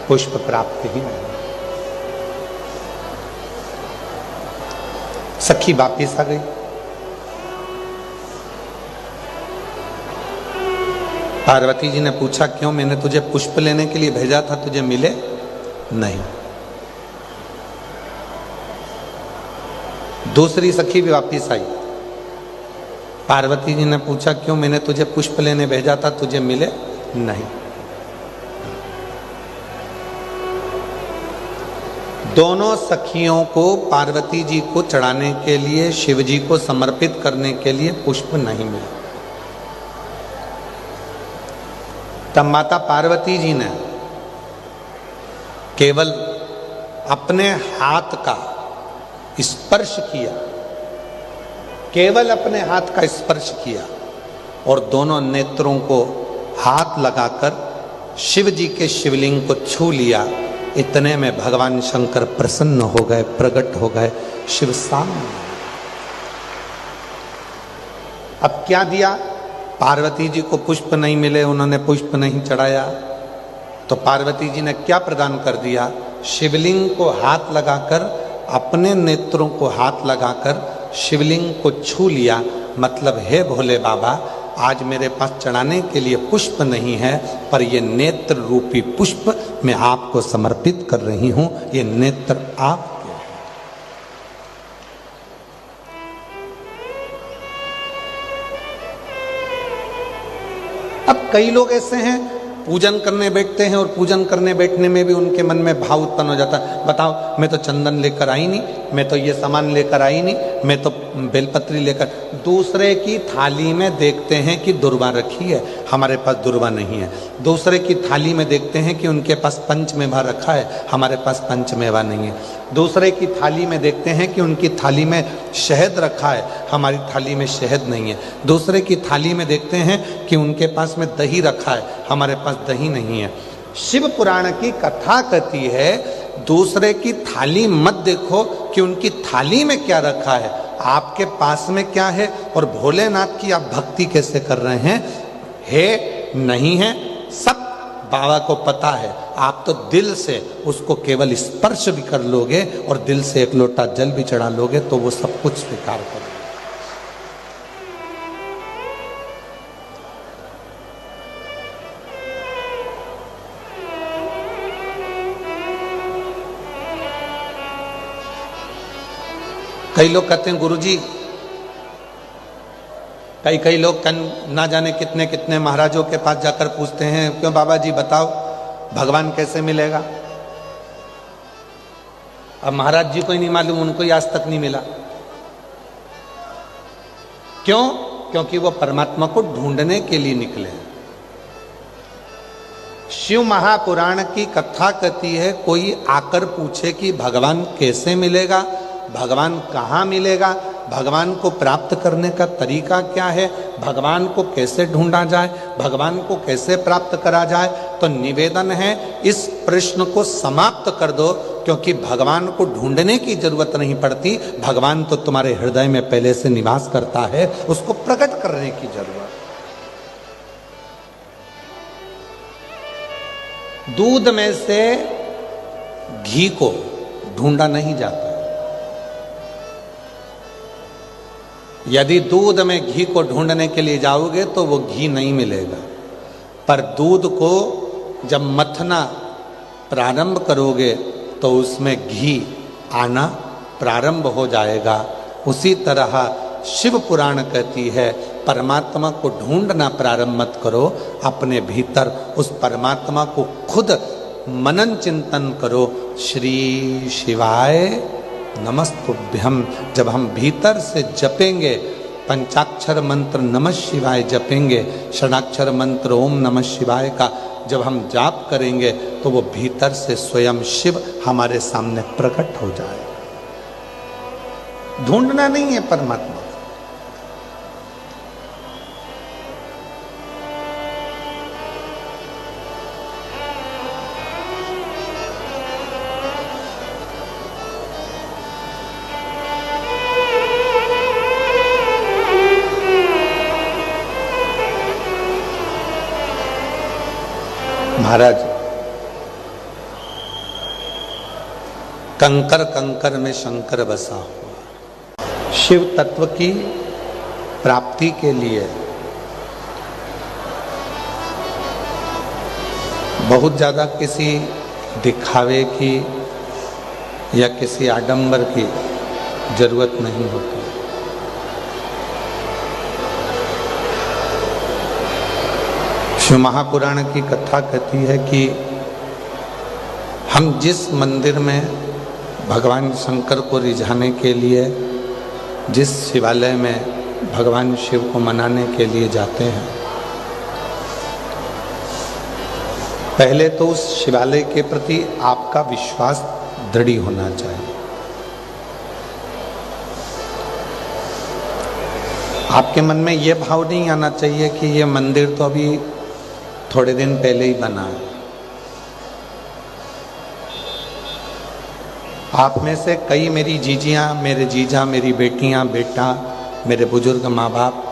[SPEAKER 1] पुष्प प्राप्त ही नहीं। सखी वापिस आ गई। पार्वती जी ने पूछा, क्यों? मैंने तुझे पुष्प लेने के लिए भेजा था, तुझे मिले नहीं। दूसरी सखी भी वापिस आई। पार्वती जी ने पूछा, क्यों? मैंने तुझे पुष्प लेने भेजा था, तुझे मिले नहीं। दोनों सखियों को पार्वती जी को चढ़ाने के लिए, शिव जी को समर्पित करने के लिए पुष्प नहीं मिला। तब माता पार्वती जी ने केवल अपने हाथ का स्पर्श किया, केवल अपने हाथ का स्पर्श किया और दोनों नेत्रों को हाथ लगाकर शिव जी के शिवलिंग को छू लिया। इतने में भगवान शंकर प्रसन्न हो गए, प्रकट हो गए शिव सामने। अब क्या दिया? पार्वती जी को पुष्प नहीं मिले, उन्होंने पुष्प नहीं चढ़ाया, तो पार्वती जी ने क्या प्रदान कर दिया? शिवलिंग को हाथ लगाकर, अपने नेत्रों को हाथ लगाकर शिवलिंग को छू लिया। मतलब, हे भोले बाबा, आज मेरे पास चढ़ाने के लिए पुष्प नहीं है, पर ये नेत्र रूपी पुष्प मैं आपको समर्पित कर रही हूं। ये नेत्र आपके हैं। अब कई लोग ऐसे हैं, पूजन करने बैठते हैं और पूजन करने बैठने में भी उनके मन में भाव उत्पन्न हो जाता है। बताओ, मैं तो चंदन लेकर आई नहीं, मैं तो ये सामान लेकर आई नहीं, मैं तो बेलपत्री लेकर। दूसरे की थाली में देखते हैं कि दुर्वा रखी है, हमारे पास दुर्वा नहीं है। दूसरे की थाली में देखते हैं कि उनके पास पंचमेवा रखा है, हमारे पास पंचमेवा नहीं है। दूसरे की थाली में देखते हैं कि उनकी थाली में शहद रखा है, हमारी थाली में शहद नहीं है। दूसरे की थाली में देखते हैं कि उनके पास में दही रखा है, हमारे पास दही नहीं है। शिव पुराण की कथा कहती है, दूसरे की थाली मत देखो कि उनकी थाली में क्या रखा है, आपके पास में क्या है। और भोलेनाथ की आप भक्ति कैसे कर रहे हैं? है नहीं है, सब बाबा को पता है। आप तो दिल से उसको केवल स्पर्श भी कर लोगे और दिल से एक लोटा जल भी चढ़ा लोगे तो वो सब कुछ स्वीकार करोगे। कई लोग कहते हैं, गुरुजी, कई लोग ना जाने कितने कितने महाराजों के पास जाकर पूछते हैं, क्यों बाबा जी बताओ भगवान कैसे मिलेगा? अब महाराज जी को ही नहीं मालूम, उनको ही आज तक नहीं मिला। क्यों? क्योंकि वो परमात्मा को ढूंढने के लिए निकले हैं। शिव महापुराण की कथा कहती है, कोई आकर पूछे कि भगवान कैसे मिलेगा, भगवान कहाँ मिलेगा, भगवान को प्राप्त करने का तरीका क्या है, भगवान को कैसे ढूंढा जाए, भगवान को कैसे प्राप्त करा जाए, तो निवेदन है इस प्रश्न को समाप्त कर दो, क्योंकि भगवान को ढूंढने की जरूरत नहीं पड़ती। भगवान तो तुम्हारे हृदय में पहले से निवास करता है, उसको प्रकट करने की जरूरत। दूध में से घी को ढूंढा नहीं जाता। यदि दूध में घी को ढूंढने के लिए जाओगे तो वो घी नहीं मिलेगा, पर दूध को जब मथना प्रारंभ करोगे तो उसमें घी आना प्रारंभ हो जाएगा। उसी तरह शिव पुराण कहती है, परमात्मा को ढूंढना प्रारंभ मत करो, अपने भीतर उस परमात्मा को खुद मनन चिंतन करो। श्री शिवाय नमस्तुभ्यम। जब हम भीतर से जपेंगे, पंचाक्षर मंत्र नमः शिवाय जपेंगे, षडाक्षर मंत्र ओम नमः शिवाय का जब हम जाप करेंगे तो वो भीतर से स्वयं शिव हमारे सामने प्रकट हो जाए। ढूंढना नहीं है परमात्मा। महाराज, कंकर कंकर में शंकर बसा हुआ। शिव तत्व की प्राप्ति के लिए बहुत ज्यादा किसी दिखावे की या किसी आडंबर की जरूरत नहीं होती। शिव महापुराण की कथा कहती है कि हम जिस मंदिर में भगवान शंकर को रिझाने के लिए, जिस शिवालय में भगवान शिव को मनाने के लिए जाते हैं, पहले तो उस शिवालय के प्रति आपका विश्वास दृढ़ होना चाहिए। आपके मन में यह भाव नहीं आना चाहिए कि यह मंदिर तो अभी थोड़े दिन पहले ही बना है। आप में से कई मेरी जीजियां, मेरे जीजा, मेरी बेटियां, बेटा, मेरे बुजुर्ग माँ बाप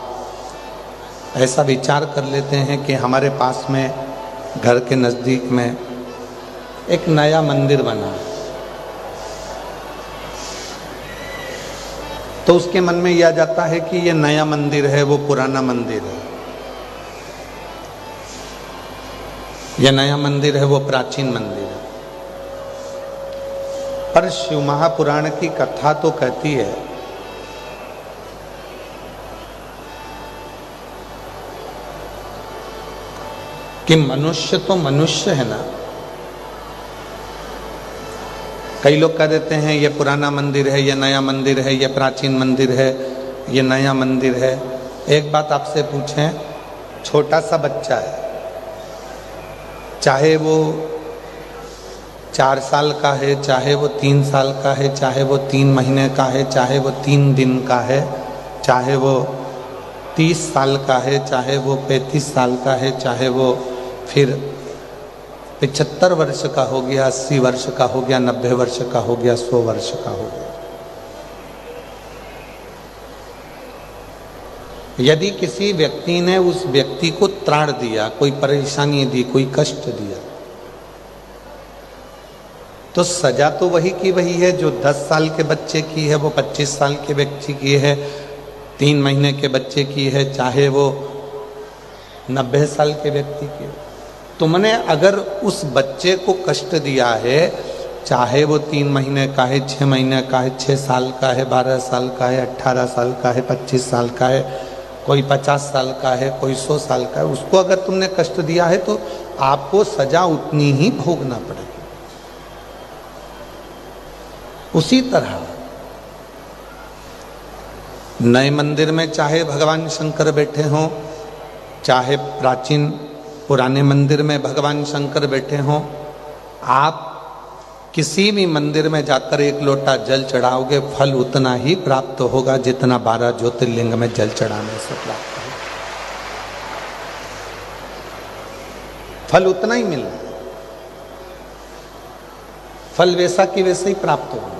[SPEAKER 1] ऐसा विचार कर लेते हैं कि हमारे पास में घर के नज़दीक में एक नया मंदिर बना है, तो उसके मन में यह आ जाता है कि यह नया मंदिर है, वो पुराना मंदिर है। यह नया मंदिर है, वो प्राचीन मंदिर है। पर शिव महापुराण की कथा तो कहती है कि मनुष्य तो मनुष्य है ना। कई लोग कह देते हैं ये पुराना मंदिर है, ये नया मंदिर है, ये प्राचीन मंदिर है, ये नया मंदिर है। एक बात आपसे पूछें, छोटा सा बच्चा है, चाहे वो 4 साल का है, चाहे वो 3 साल का है, चाहे वो 3 महीने का है, चाहे वो 3 दिन का है, चाहे वो 30 साल का है, चाहे वो 35 साल का है, चाहे वो फिर 75 वर्ष का हो गया, 80 वर्ष का हो गया, 90 वर्ष का हो गया, 100 वर्ष का हो गया। यदि किसी व्यक्ति ने उस व्यक्ति को त्राण दिया, कोई परेशानी दी, कोई कष्ट दिया, तो सजा तो वही की वही है जो 10 साल के बच्चे की है, वो 25 साल के व्यक्ति की है, 3 महीने के बच्चे की है, चाहे वो 90 साल के व्यक्ति की है। तुमने अगर उस बच्चे को कष्ट दिया है, चाहे वो 3 महीने का है, 6 महीने का है, 6 साल का है, 12 साल का है, 18 साल का है, 25 साल का है, कोई 50 साल का है, कोई 100 साल का है, उसको अगर तुमने कष्ट दिया है तो आपको सजा उतनी ही भोगना पड़ेगी। उसी तरह नए मंदिर में चाहे भगवान शंकर बैठे हों, चाहे प्राचीन पुराने मंदिर में भगवान शंकर बैठे हों, आप किसी भी मंदिर में जाकर 1 लोटा जल चढ़ाओगे, फल उतना ही प्राप्त होगा जितना 12 ज्योतिर्लिंग में जल चढ़ाने से प्राप्त होगा। फल उतना ही मिलना, फल वैसा की वैसे ही प्राप्त होगा।